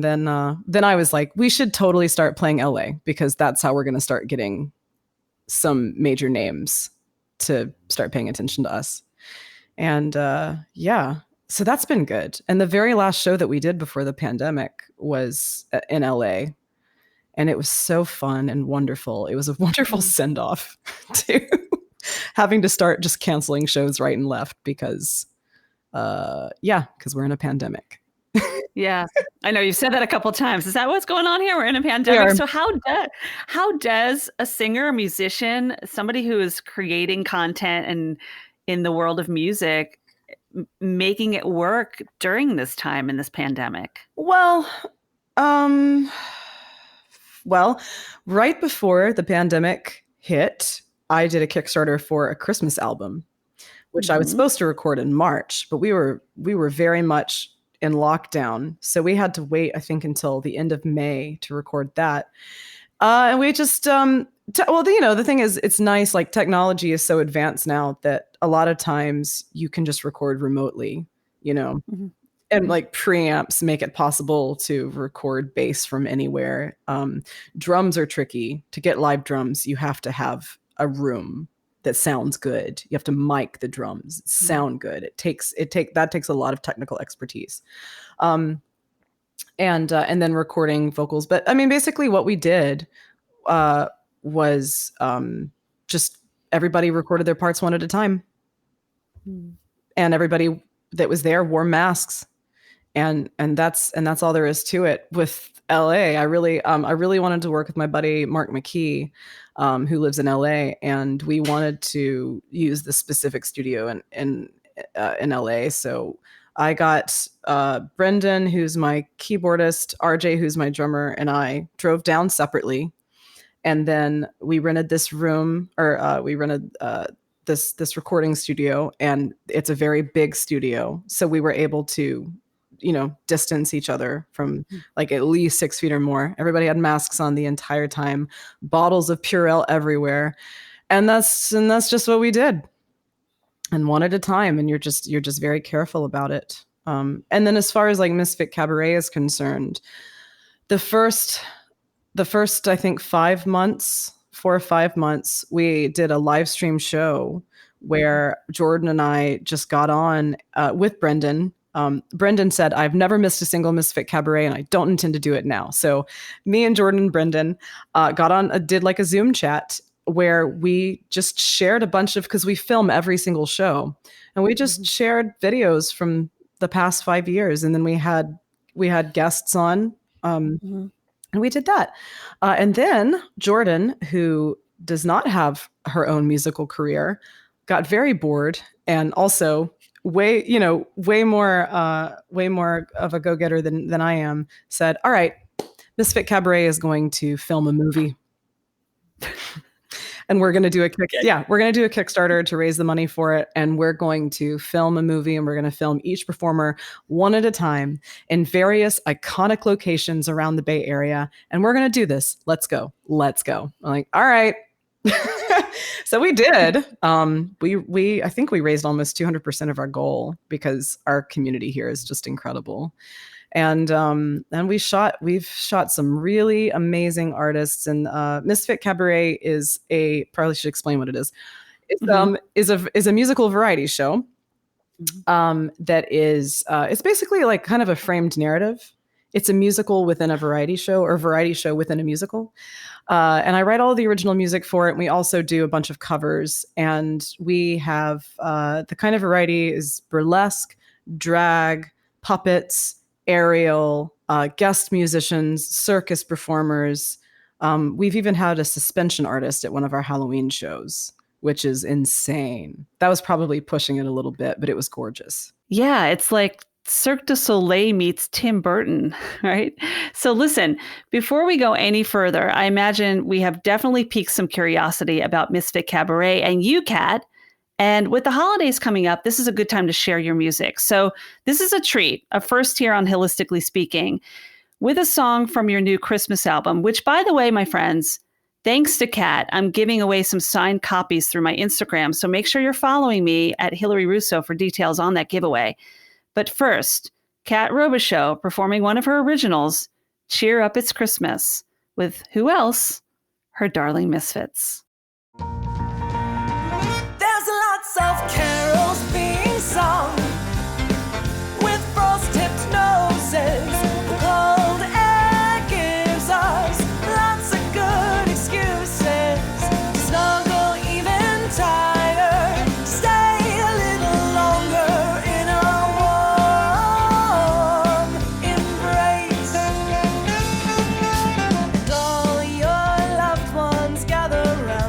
then I was like, we should totally start playing LA, because that's how we're going to start getting some major names to start paying attention to us. And so that's been good. And the very last show that we did before the pandemic was in LA. And it was so fun and wonderful. It was a wonderful send-off to having to start just canceling shows right and left because we're in a pandemic. Yeah, I know you've said that a couple of times. Is that what's going on here? We're in a pandemic. So how does a singer, a musician, somebody who is creating content and in the world of music, making it work during this time in this pandemic? Well, right before the pandemic hit, I did a Kickstarter for a Christmas album, which I was supposed to record in March, but we were very much in lockdown. So we had to wait, I think, until the end of May to record that. And we just, the thing is, it's nice, like technology is so advanced now that a lot of times you can just record remotely, and like preamps make it possible to record bass from anywhere. Drums are tricky. To get live drums, you have to have a room that sounds good. You have to mic the drums, sound good. That takes a lot of technical expertise. And then recording vocals. But I mean, basically what we did was just everybody recorded their parts one at a time. And everybody that was there wore masks. And that's all there is to it. With LA, I really wanted to work with my buddy Mark McKee, who lives in LA, and we wanted to use the specific studio in LA. So I got Brendan, who's my keyboardist, RJ, who's my drummer, and I drove down separately, and then we rented this room, or we rented this recording studio, and it's a very big studio, so we were able to distance each other from like at least 6 feet or more. Everybody had masks on the entire time, bottles of Purell everywhere. And that's just what we did. And one at a time. And you're just very careful about it. And then as far as like Misfit Cabaret is concerned, the first, I think 4 or 5 months, we did a live stream show where Jordan and I just got on with Brendan. Brendan said, I've never missed a single Misfit Cabaret and I don't intend to do it now. So me and Jordan and Brendan got on, did like a Zoom chat where we just shared a bunch of, because we film every single show, and we just shared videos from the past 5 years. And then we had guests on, and we did that. And then Jordan, who does not have her own musical career, got very bored, and also way more of a go-getter than I am, said, all right, Misfit Cabaret is going to film a movie. And we're going to do a Kickstarter to raise the money for it. And we're going to film a movie, and we're going to film each performer one at a time in various iconic locations around the Bay Area. And we're going to do this. Let's go. I'm like, all right. So we did. I think we raised almost 200% of our goal, because our community here is just incredible. And we've shot some really amazing artists. And Misfit Cabaret probably should explain what it is. It's is a musical variety show Mhm. that is, it's basically like kind of a framed narrative. It's a musical within a variety show, or variety show within a musical. And I write all the original music for it. And we also do a bunch of covers. And we have the kind of variety is burlesque, drag, puppets, aerial, guest musicians, circus performers. We've even had a suspension artist at one of our Halloween shows, which is insane. That was probably pushing it a little bit, but it was gorgeous. Yeah, it's like Cirque du Soleil meets Tim Burton, right? So listen, before we go any further, I imagine we have definitely piqued some curiosity about Misfit Cabaret and you, Kat. And with the holidays coming up, this is a good time to share your music. So this is a treat, a first here on Hilistically Speaking, with a song from your new Christmas album, which, by the way, my friends, thanks to Kat, I'm giving away some signed copies through my Instagram. So make sure you're following me at Hilary Russo for details on that giveaway. But first, Kat Robichaud performing one of her originals, Cheer Up It's Christmas, with who else? Her darling Misfits. There's lots of carols being sung with frost-tipped noses. The cold air gives us lots of good excuses to snuggle even tighter, to stay a little longer in a warm embrace. And all your loved ones gather round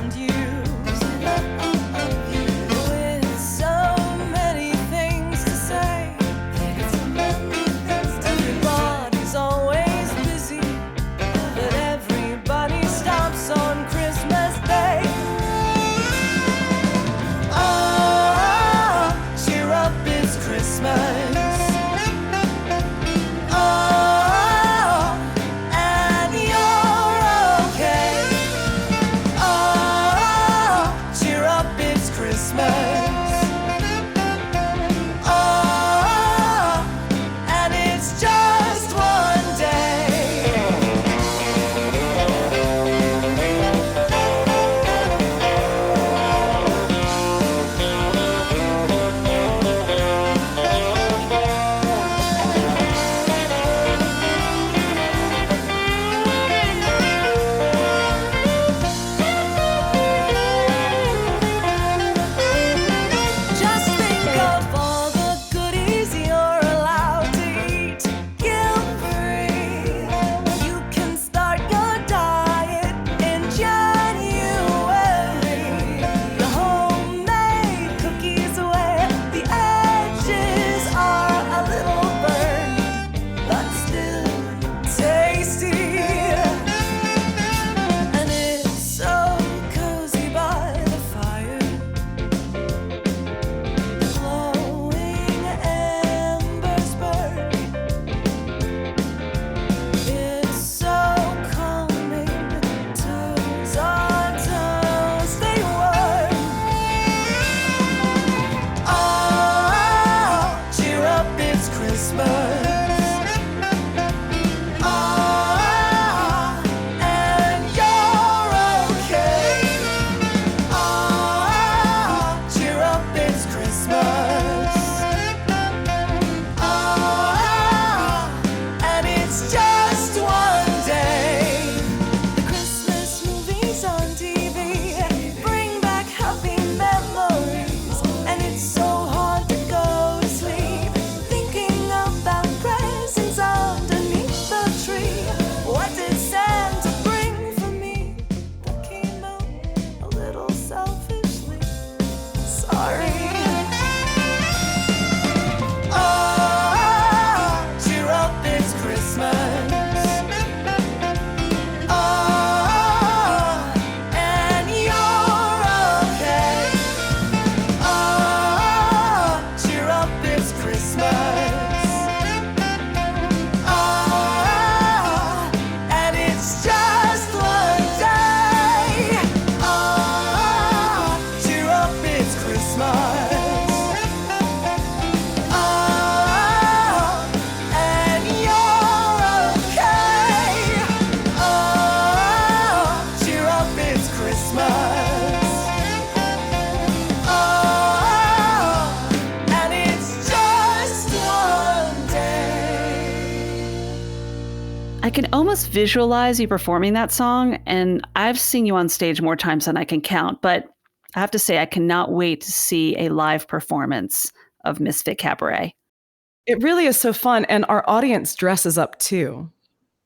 I can almost visualize you performing that song, and I've seen you on stage more times than I can count, but I have to say I cannot wait to see a live performance of Misfit Cabaret. It really is so fun, and our audience dresses up too.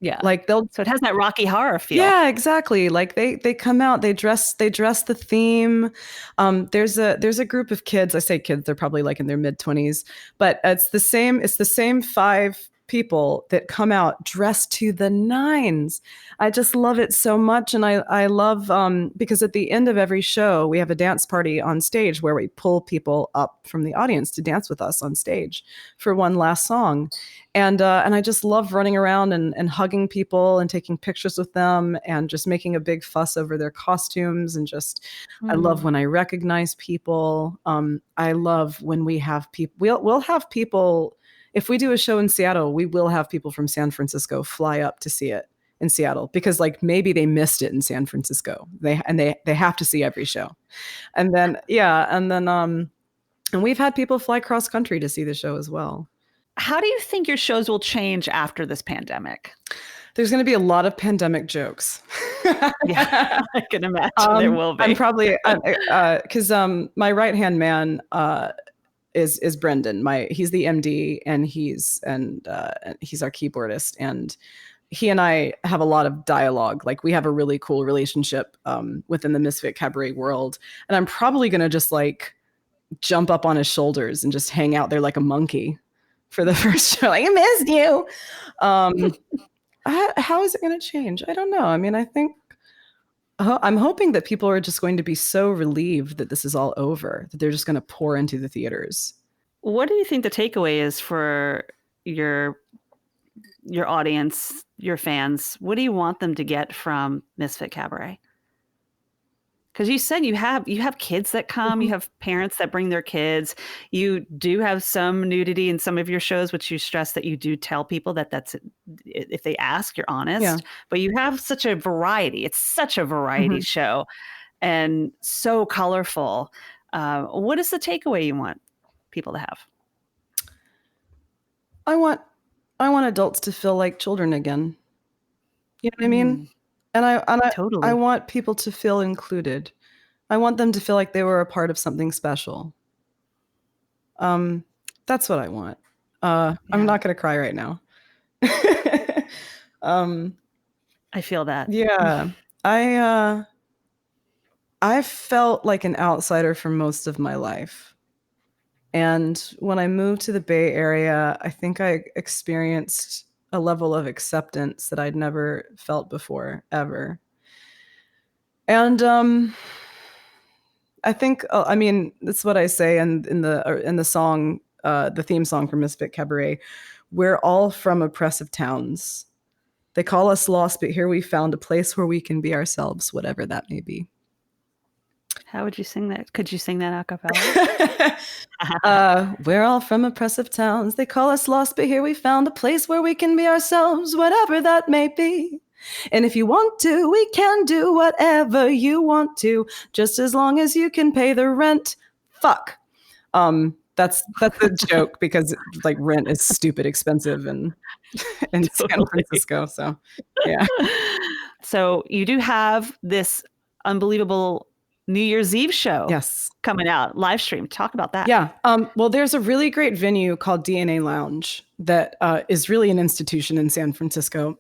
Yeah. Like they'll So it has that Rocky Horror feel. Yeah, exactly. Like they come out, they dress the theme. There's a group of kids. I say kids, they're probably like in their mid-20s, but it's the same 5 people that come out dressed to the nines. I just love it so much. And I love because at the end of every show, we have a dance party on stage where we pull people up from the audience to dance with us on stage for one last song. And I just love running around and hugging people and taking pictures with them and just making a big fuss over their costumes. And just, I love when I recognize people. I love when we have people, we'll have people, if we do a show in Seattle, we will have people from San Francisco fly up to see it in Seattle because like maybe they missed it in San Francisco. They have to see every show. And then, and we've had people fly cross country to see the show as well. How do you think your shows will change after this pandemic? There's going to be a lot of pandemic jokes. Yeah, I can imagine there will be. I'm probably because my right hand man is Brendan. He's the MD and he's our keyboardist, and he and I have a lot of dialogue. Like we have a really cool relationship within the Misfit Cabaret world, and I'm probably going to just like jump up on his shoulders and just hang out there like a monkey for the first show. Like, I missed you. How is it going to change? I don't know. I mean, I think I'm hoping that people are just going to be so relieved that this is all over, that they're just going to pour into the theaters. What do you think the takeaway is for your audience, your fans? What do you want them to get from Misfit Cabaret? Because you said you have kids that come, you have parents that bring their kids. You do have some nudity in some of your shows, which you stress that you do tell people that's if they ask, you're honest. Yeah. But you have such a variety. It's such a variety show, and so colorful. What is the takeaway you want people to have? I want adults to feel like children again. You know what I mean? And Totally. I want people to feel included. I want them to feel like they were a part of something special. That's what I want. I'm not going to cry right now. I feel that. Yeah. I felt like an outsider for most of my life. And when I moved to the Bay Area, I think I experienced a level of acceptance that I'd never felt before, ever. And I think, I mean, that's what I say in the song, the theme song for Misfit Cabaret. We're all from oppressive towns. They call us lost, but here we found a place where we can be ourselves, whatever that may be. How would you sing that? Could you sing that a cappella? We're all from oppressive towns. They call us lost, but here we found a place where we can be ourselves, whatever that may be. And if you want to, we can do whatever you want to, just as long as you can pay the rent. Fuck. That's a joke because like rent is stupid expensive in San Francisco. So yeah. So you do have this unbelievable New Year's Eve show coming out, live stream. Talk about that. Yeah. Well, there's a really great venue called DNA Lounge that is really an institution in San Francisco.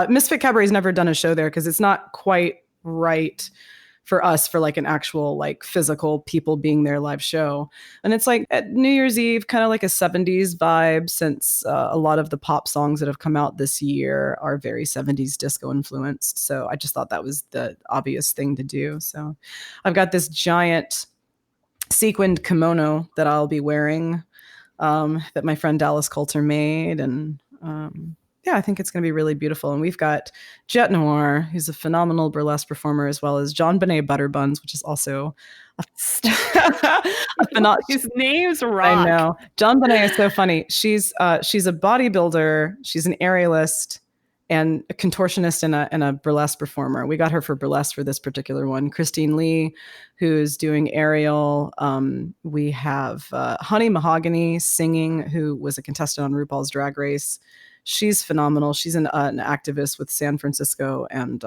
Misfit Cabaret's never done a show there because it's not quite right for us for like an actual like physical people being there live show. And it's like at New Year's Eve, kind of like a 70s vibe, since a lot of the pop songs that have come out this year are very 70s disco influenced. So I just thought that was the obvious thing to do. So I've got this giant sequined kimono that I'll be wearing that my friend Dallas Coulter made. And yeah, I think it's going to be really beautiful. And we've got Jet Noir, who's a phenomenal burlesque performer, as well as John Benet Butterbuns, which is also a phenomenal. His name's rock. I know. John Benet is so funny. She's a bodybuilder. She's an aerialist and a contortionist and a burlesque performer. We got her for burlesque for this particular one. Christine Lee, who's doing aerial. We have Honey Mahogany singing, who was a contestant on RuPaul's Drag Race. she's phenomenal. She's an activist with San Francisco and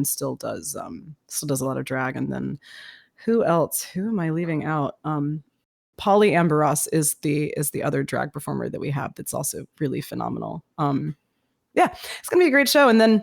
still does a lot of drag. And then who else? Who am I leaving out? Polly Amberos is the other drag performer that we have that's also really phenomenal. Yeah, it's gonna be a great show. And then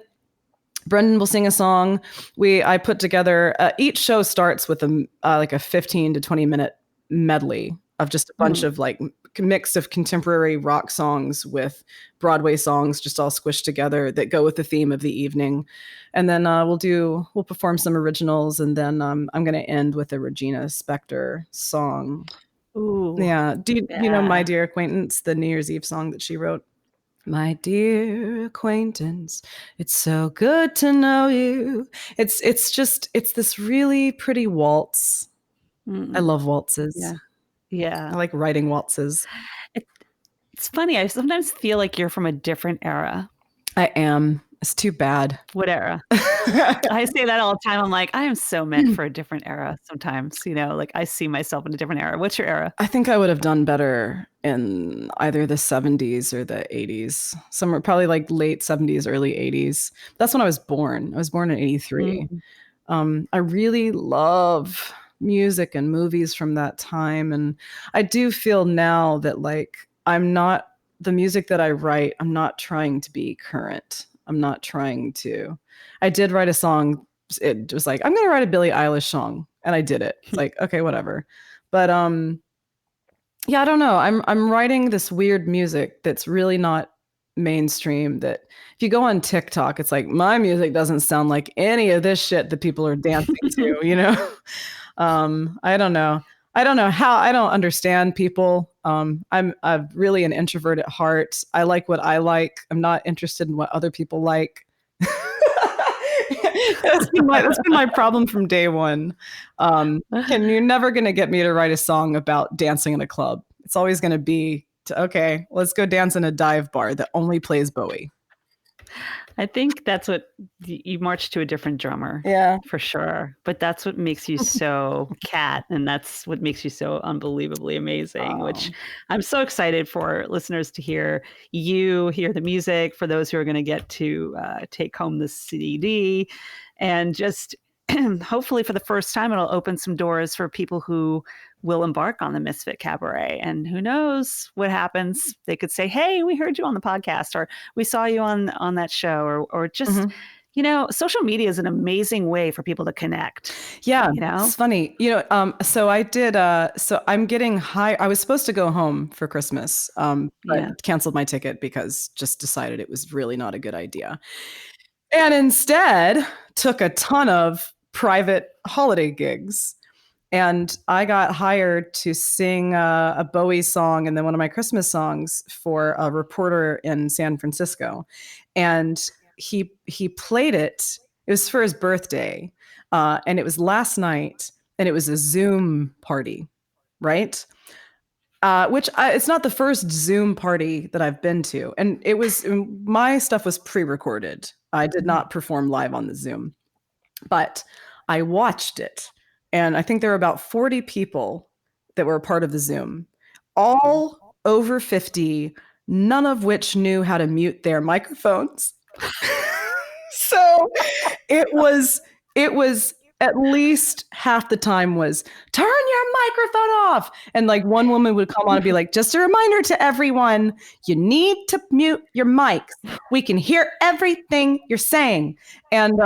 Brendan will sing a song. I put together each show starts with a 15 to 20 minute medley of just a bunch of like mix of contemporary rock songs with Broadway songs, just all squished together that go with the theme of the evening. And then we'll perform some originals, and then I'm going to end with a Regina Spektor song. Ooh, yeah. Do you know My Dear Acquaintance, the New Year's Eve song that she wrote? My dear acquaintance, it's so good to know you. It's this really pretty waltz. I love waltzes. Yeah. I like writing waltzes. It's funny. I sometimes feel like you're from a different era. I am. It's too bad. What era? I say that all the time. I'm like, I am so meant for a different era sometimes, like I see myself in a different era. What's your era? I think I would have done better in either the 70s or the 80s. Somewhere probably like late 70s, early 80s. That's when I was born. I was born in 83. I really love music and movies from that time. And I do feel now that like the music that I write, I'm not trying to be current. I did write a song. It was like, I'm going to write a Billie Eilish song. And I did it. It's like, okay, whatever. But yeah, I don't know. I'm writing this weird music that's really not mainstream, that if you go on TikTok, it's like my music doesn't sound like any of this shit that people are dancing to, I don't know. I don't understand people. I'm really an introvert at heart. I like what I like. I'm not interested in what other people like. That's been my problem from day one. You're never going to get me to write a song about dancing in a club. It's always going to be, okay, let's go dance in a dive bar that only plays Bowie. I think that's what you march to a different drummer. Yeah, for sure. But that's what makes you so Kat, and that's what makes you so unbelievably amazing, which I'm so excited for listeners to hear the music, for those who are going to get to take home the CD, and just hopefully for the first time, it'll open some doors for people who will embark on the Misfit Cabaret. And who knows what happens? They could say, hey, we heard you on the podcast, or we saw you on that show, or just, social media is an amazing way for people to connect. Yeah. It's funny. So I did, so I'm getting high. I was supposed to go home for Christmas, but canceled my ticket because just decided it was really not a good idea. And instead took a ton of private holiday gigs. And I got hired to sing a Bowie song and then one of my Christmas songs for a reporter in San Francisco. And he played it. It was for his birthday. And it was last night. And it was a Zoom party, right? It's not the first Zoom party that I've been to. And my stuff was pre-recorded. I did not perform live on the Zoom. But I watched it. And I think there were about 40 people that were a part of the Zoom, all over 50, none of which knew how to mute their microphones. So it was at least half the time was turn your microphone off. And like one woman would come on and be like, just a reminder to everyone, you need to mute your mics. We can hear everything you're saying. And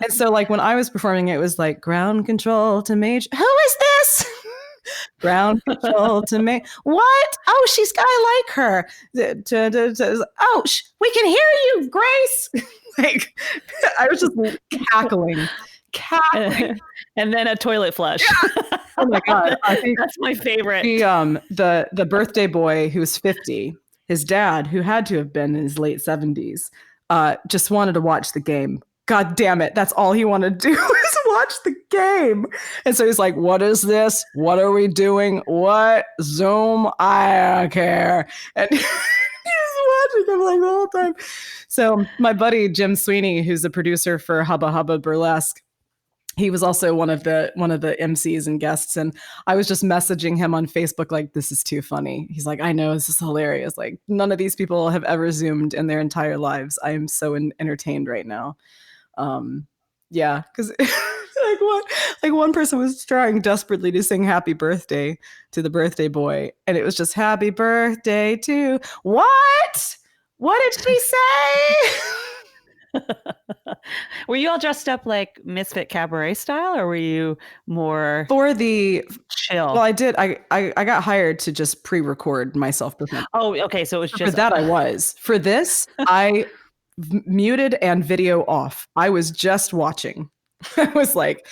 so like when I was performing, it was like ground control to Major. Who is this? Ground control to me. What? Oh, I like her. Oh, we can hear you, Grace. Like I was just cackling. And then a toilet flush. Yeah. Oh my God. I think that's my favorite. The birthday boy who's 50, his dad, who had to have been in his late 70s, just wanted to watch the game. God damn it. That's all he wanted to do is watch the game. And so he's like, what is this? What are we doing? What? Zoom? I don't care. And he's watching them like the whole time. So my buddy, Jim Sweeney, who's the producer for Hubba Hubba Burlesque, He was also one of the MCs and guests, and I was just messaging him on Facebook like, "This is too funny." He's like, "I know, this is hilarious. Like, none of these people have ever Zoomed in their entire lives. I am so entertained right now." Yeah, because one person was trying desperately to sing "Happy Birthday" to the birthday boy, and it was just "Happy Birthday to what? What did she say?" Were you all dressed up like Misfit Cabaret style, or were you more For the chill? Well, I did. I got hired to just pre-record myself performing. Oh, okay. So it was For just that, I was. For this, I muted and video off. I was just watching. I was like,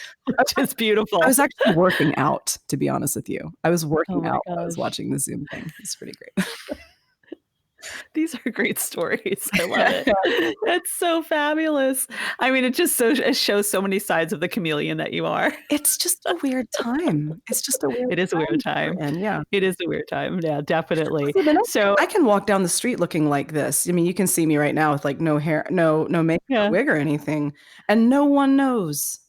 just beautiful. I was actually working out, to be honest with you. I was working my out while I was gosh. watching the Zoom thing. It's pretty great. These are great stories. I love it. That's so fabulous. I mean, it shows so many sides of the chameleon that you are. It's just a weird time. It's just a weird It is a weird time. And yeah. It is a weird time. Yeah, definitely. So I can walk down the street looking like this. I mean, you can see me right now with like no hair, no makeup, Yeah. wig or anything, and no one knows.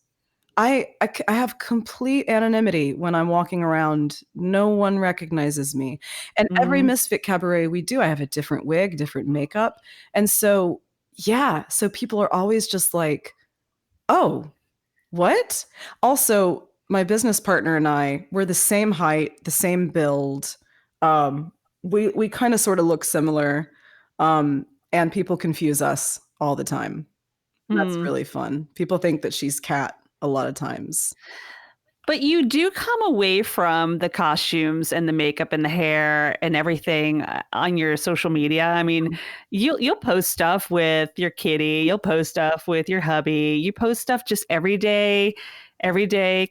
I have complete anonymity when I'm walking around. No one recognizes me. And every Misfit Cabaret we do, I have a different wig, different makeup. And so, yeah, so people are always just like, "Oh, what?" Also, my business partner and I, we're the same height, the same build. We kind of sort of look similar. And people confuse us all the time. That's really fun. People think that she's Kat a lot of times. But you do come away from the costumes and the makeup and the hair and everything on your social media. I mean, you'll post stuff with your kitty, you'll post stuff with your hubby, you post stuff just everyday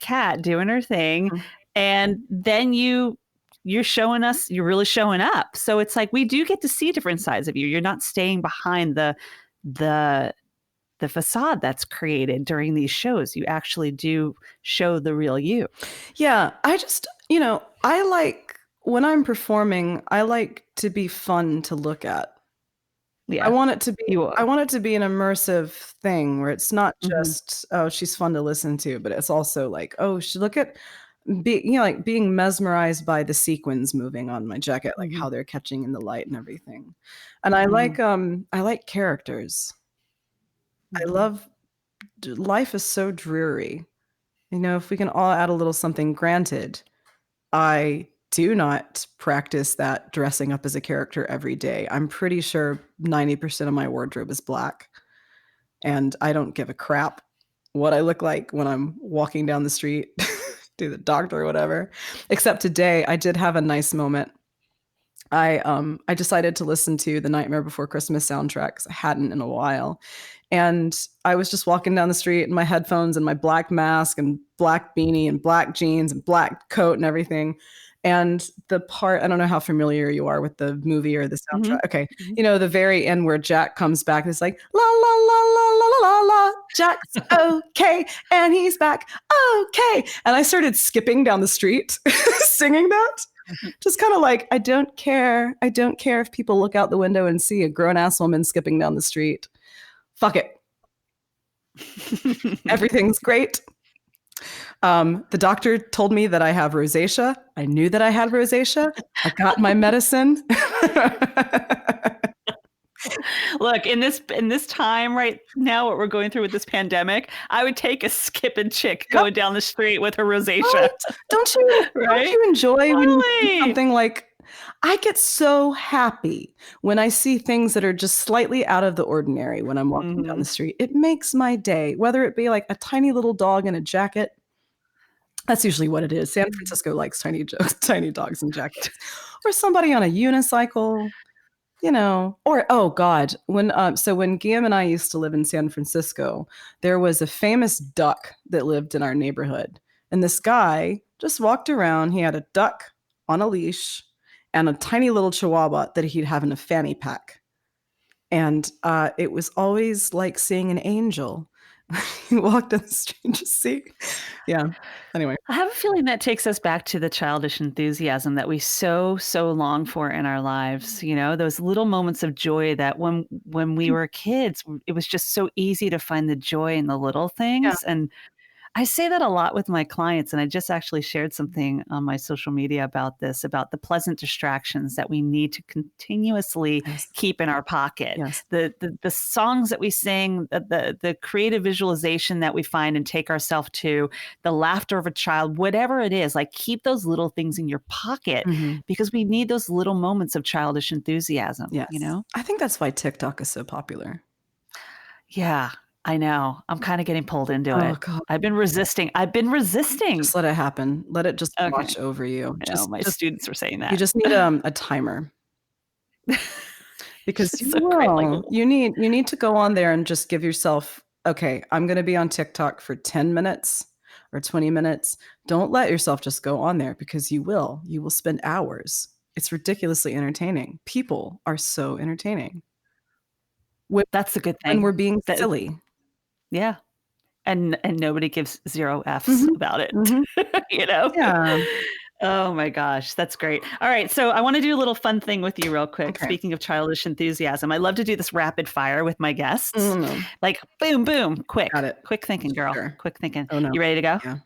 Kat doing her thing. And then you're showing us, you're really showing up. So it's like we do get to see different sides of you. You're not staying behind the facade that's created during these shows. You actually do show the real you. Yeah, I just, I like when I'm performing, I like to be fun to look at. Yeah. I want it to be an immersive thing where it's not just, oh, she's fun to listen to, but it's also like, oh, look at like being mesmerized by the sequins moving on my jacket, like how they're catching in the light and everything. And I like characters. I love life is so dreary. If we can all add a little something, granted, I do not practice that dressing up as a character every day. I'm pretty sure 90% of my wardrobe is black, and I don't give a crap what I look like when I'm walking down the street to the doctor or whatever. Except today, I did have a nice moment. I decided to listen to the Nightmare Before Christmas soundtrack because I hadn't in a while. And I was just walking down the street in my headphones and my black mask and black beanie and black jeans and black coat and everything. And the part, I don't know how familiar you are with the movie or the soundtrack. Okay. The very end where Jack comes back, it's like, la, la, la, la, la, la, la, la, Jack's okay. And he's back. Okay. And I started skipping down the street singing that. Just kind of like, I don't care. I don't care if people look out the window and see a grown-ass woman skipping down the street. Fuck it. Everything's great. The doctor told me that I have rosacea. I knew that I had rosacea. I got my medicine. Look, in this time right now, what we're going through with this pandemic, I would take a skipping chick going down the street with her rosacea. Right? Don't you enjoy when you see something like, I get so happy when I see things that are just slightly out of the ordinary when I'm walking down the street. It makes my day, whether it be like a tiny little dog in a jacket. That's usually what it is. San Francisco likes tiny dogs in jackets. Or somebody on a unicycle. Or, oh God, when Guillaume and I used to live in San Francisco, there was a famous duck that lived in our neighborhood. And this guy just walked around. He had a duck on a leash and a tiny little chihuahua that he'd have in a fanny pack. And it was always like seeing an angel. He walked down the street and just see. Yeah. Anyway. I have a feeling that takes us back to the childish enthusiasm that we so long for in our lives. Those little moments of joy that when we were kids, it was just so easy to find the joy in the little things. Yeah. And I say that a lot with my clients, and I just actually shared something on my social media about this, about the pleasant distractions that we need to continuously keep in our pocket. Yes. The songs that we sing, the creative visualization that we find and take ourselves to, the laughter of a child, whatever it is, like keep those little things in your pocket because we need those little moments of childish enthusiasm, Yes. you know? I think that's why TikTok is so popular. Yeah, I know. I'm kind of getting pulled into it. God. I've been resisting. Just let it happen. Let it just Okay. watch over you. I know, my students were saying that. You just need a timer. Because It's so great, like, you need to go on there and just give yourself, okay, I'm going to be on TikTok for 10 minutes or 20 minutes. Don't let yourself just go on there because you will spend hours. It's ridiculously entertaining. People are so entertaining. That's the good thing. And we're being silly. Yeah. And nobody gives 0 Fs about it. You know? Yeah. Oh my gosh, that's great. All right, so I want to do a little fun thing with you real quick. Okay. Speaking of childish enthusiasm, I love to do this rapid fire with my guests. Like boom, boom, quick. Got it. Quick thinking, girl. Sure. Quick thinking. Oh, no. You ready to go? Yeah.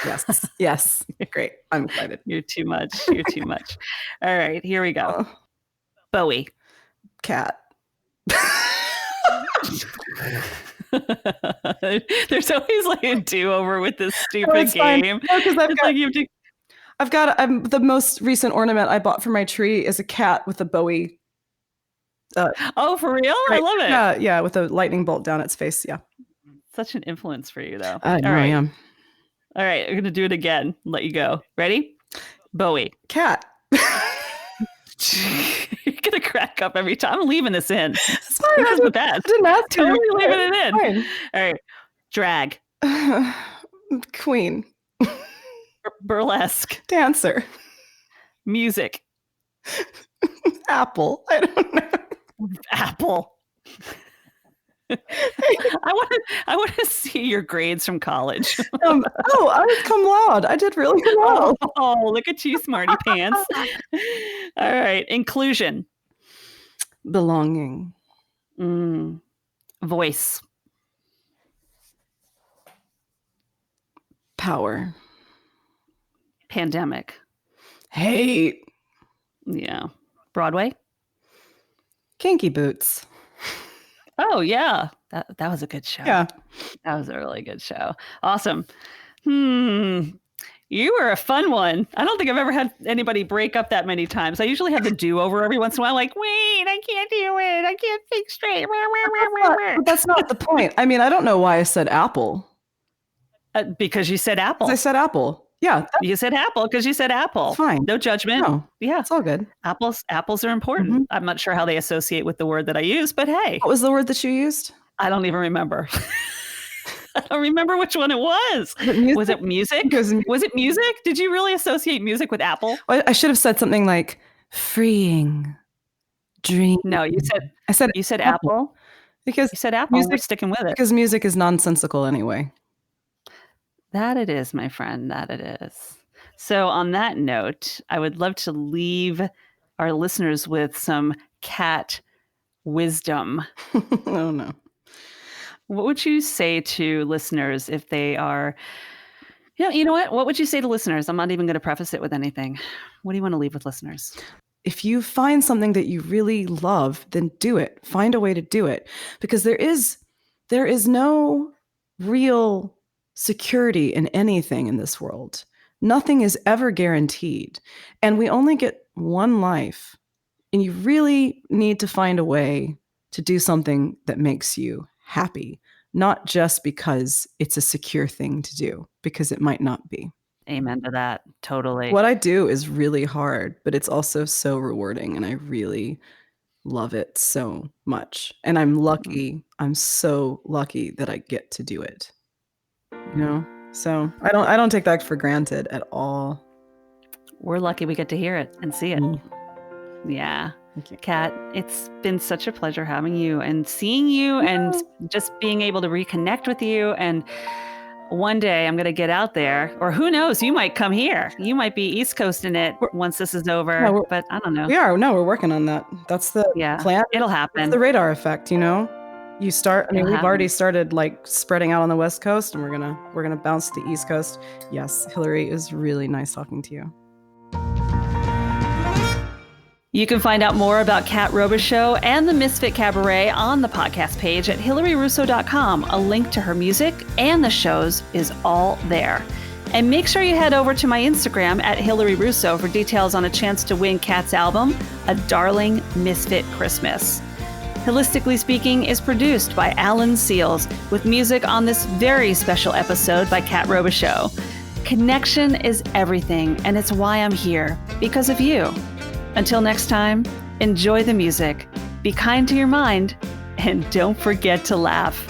Yes. Yes. Great. I'm excited. You're too much. You're too much. All right, here we go. Bowie. Cat. There's always like a do-over with this stupid game. No, because the most recent ornament I bought for my tree is a cat with a Bowie. Oh, for real? I love it. Yeah, with a lightning bolt down its face. Yeah. Such an influence for you, though. I know I am. All right, I'm gonna do it again. Let you go. Ready? Bowie. Cat. You're gonna crack up every time. I'm leaving this in. It's fine. This is the best. Didn't ask you. Totally leaving it in. Fine. All right. Drag. Queen. Burlesque. Dancer. Music. Apple. I don't know. Apple. I want to see your grades from college. I was cum laude. I did really well. Oh, look at you, smarty pants. All right. Inclusion. Belonging. Voice. Power. Pandemic. Hate. Yeah. Broadway. Kinky boots. Oh, yeah. That was a good show. Yeah. That was a really good show. Awesome. You were a fun one. I don't think I've ever had anybody break up that many times. I usually have the do-over every once in a while, like, wait, I can't do it. I can't think straight. But that's not the point. I mean, I don't know why I said apple. Because you said apple. I said apple. Yeah. You said apple because you said apple. It's fine. No judgment. No. Yeah. It's all good. Apples are important. I'm not sure how they associate with the word that I use, but hey. What was the word that you used? I don't even remember. I don't remember which one it was. Was it music? Was it music? Did you really associate music with apple? Well, I should have said something like freeing, dream. No, you said apple. Because you said apple. We're sticking with it. Because music is nonsensical anyway. That it is, my friend. That it is. So on that note, I would love to leave our listeners with some cat wisdom. Oh, no. What would you say to listeners if they are, you know what? What would you say to listeners? I'm not even going to preface it with anything. What do you want to leave with listeners? If you find something that you really love, then do it. Find a way to do it. Because there is no real security in anything in this world. Nothing is ever guaranteed. And we only get one life. And you really need to find a way to do something that makes you happy, not just because it's a secure thing to do, because it might not be. Amen to that. Totally. What I do is really hard, but it's also so rewarding, and I really love it so much. And I'm lucky. I'm so lucky that I get to do it. You know? So I don't take that for granted at all. We're lucky we get to hear it and see it. Yeah. Thank you. Kat, it's been such a pleasure having you and seeing you and just being able to reconnect with you. And one day I'm going to get out there, or who knows, you might come here. You might be East Coasting it once this is over, but I don't know. We are. No, we're working on that. That's the plan. It'll happen. It's the radar effect, you know? You start. I mean, You'll we've have already them. started like spreading out on the West Coast, and we're gonna bounce to the East Coast. Yes, Hilary, it was really nice talking to you. You can find out more about Kat Robichaud and the Misfit Cabaret on the podcast page at hilaryrusso.com. A link to her music and the shows is all there. And make sure you head over to my Instagram at Hilary Russo for details on a chance to win Kat's album, A Darling Misfit Christmas. HIListically Speaking is produced by Alan Seals, with music on this very special episode by Kat Robichaud. Connection is everything, and it's why I'm here, because of you. Until next time, enjoy the music, be kind to your mind, and don't forget to laugh.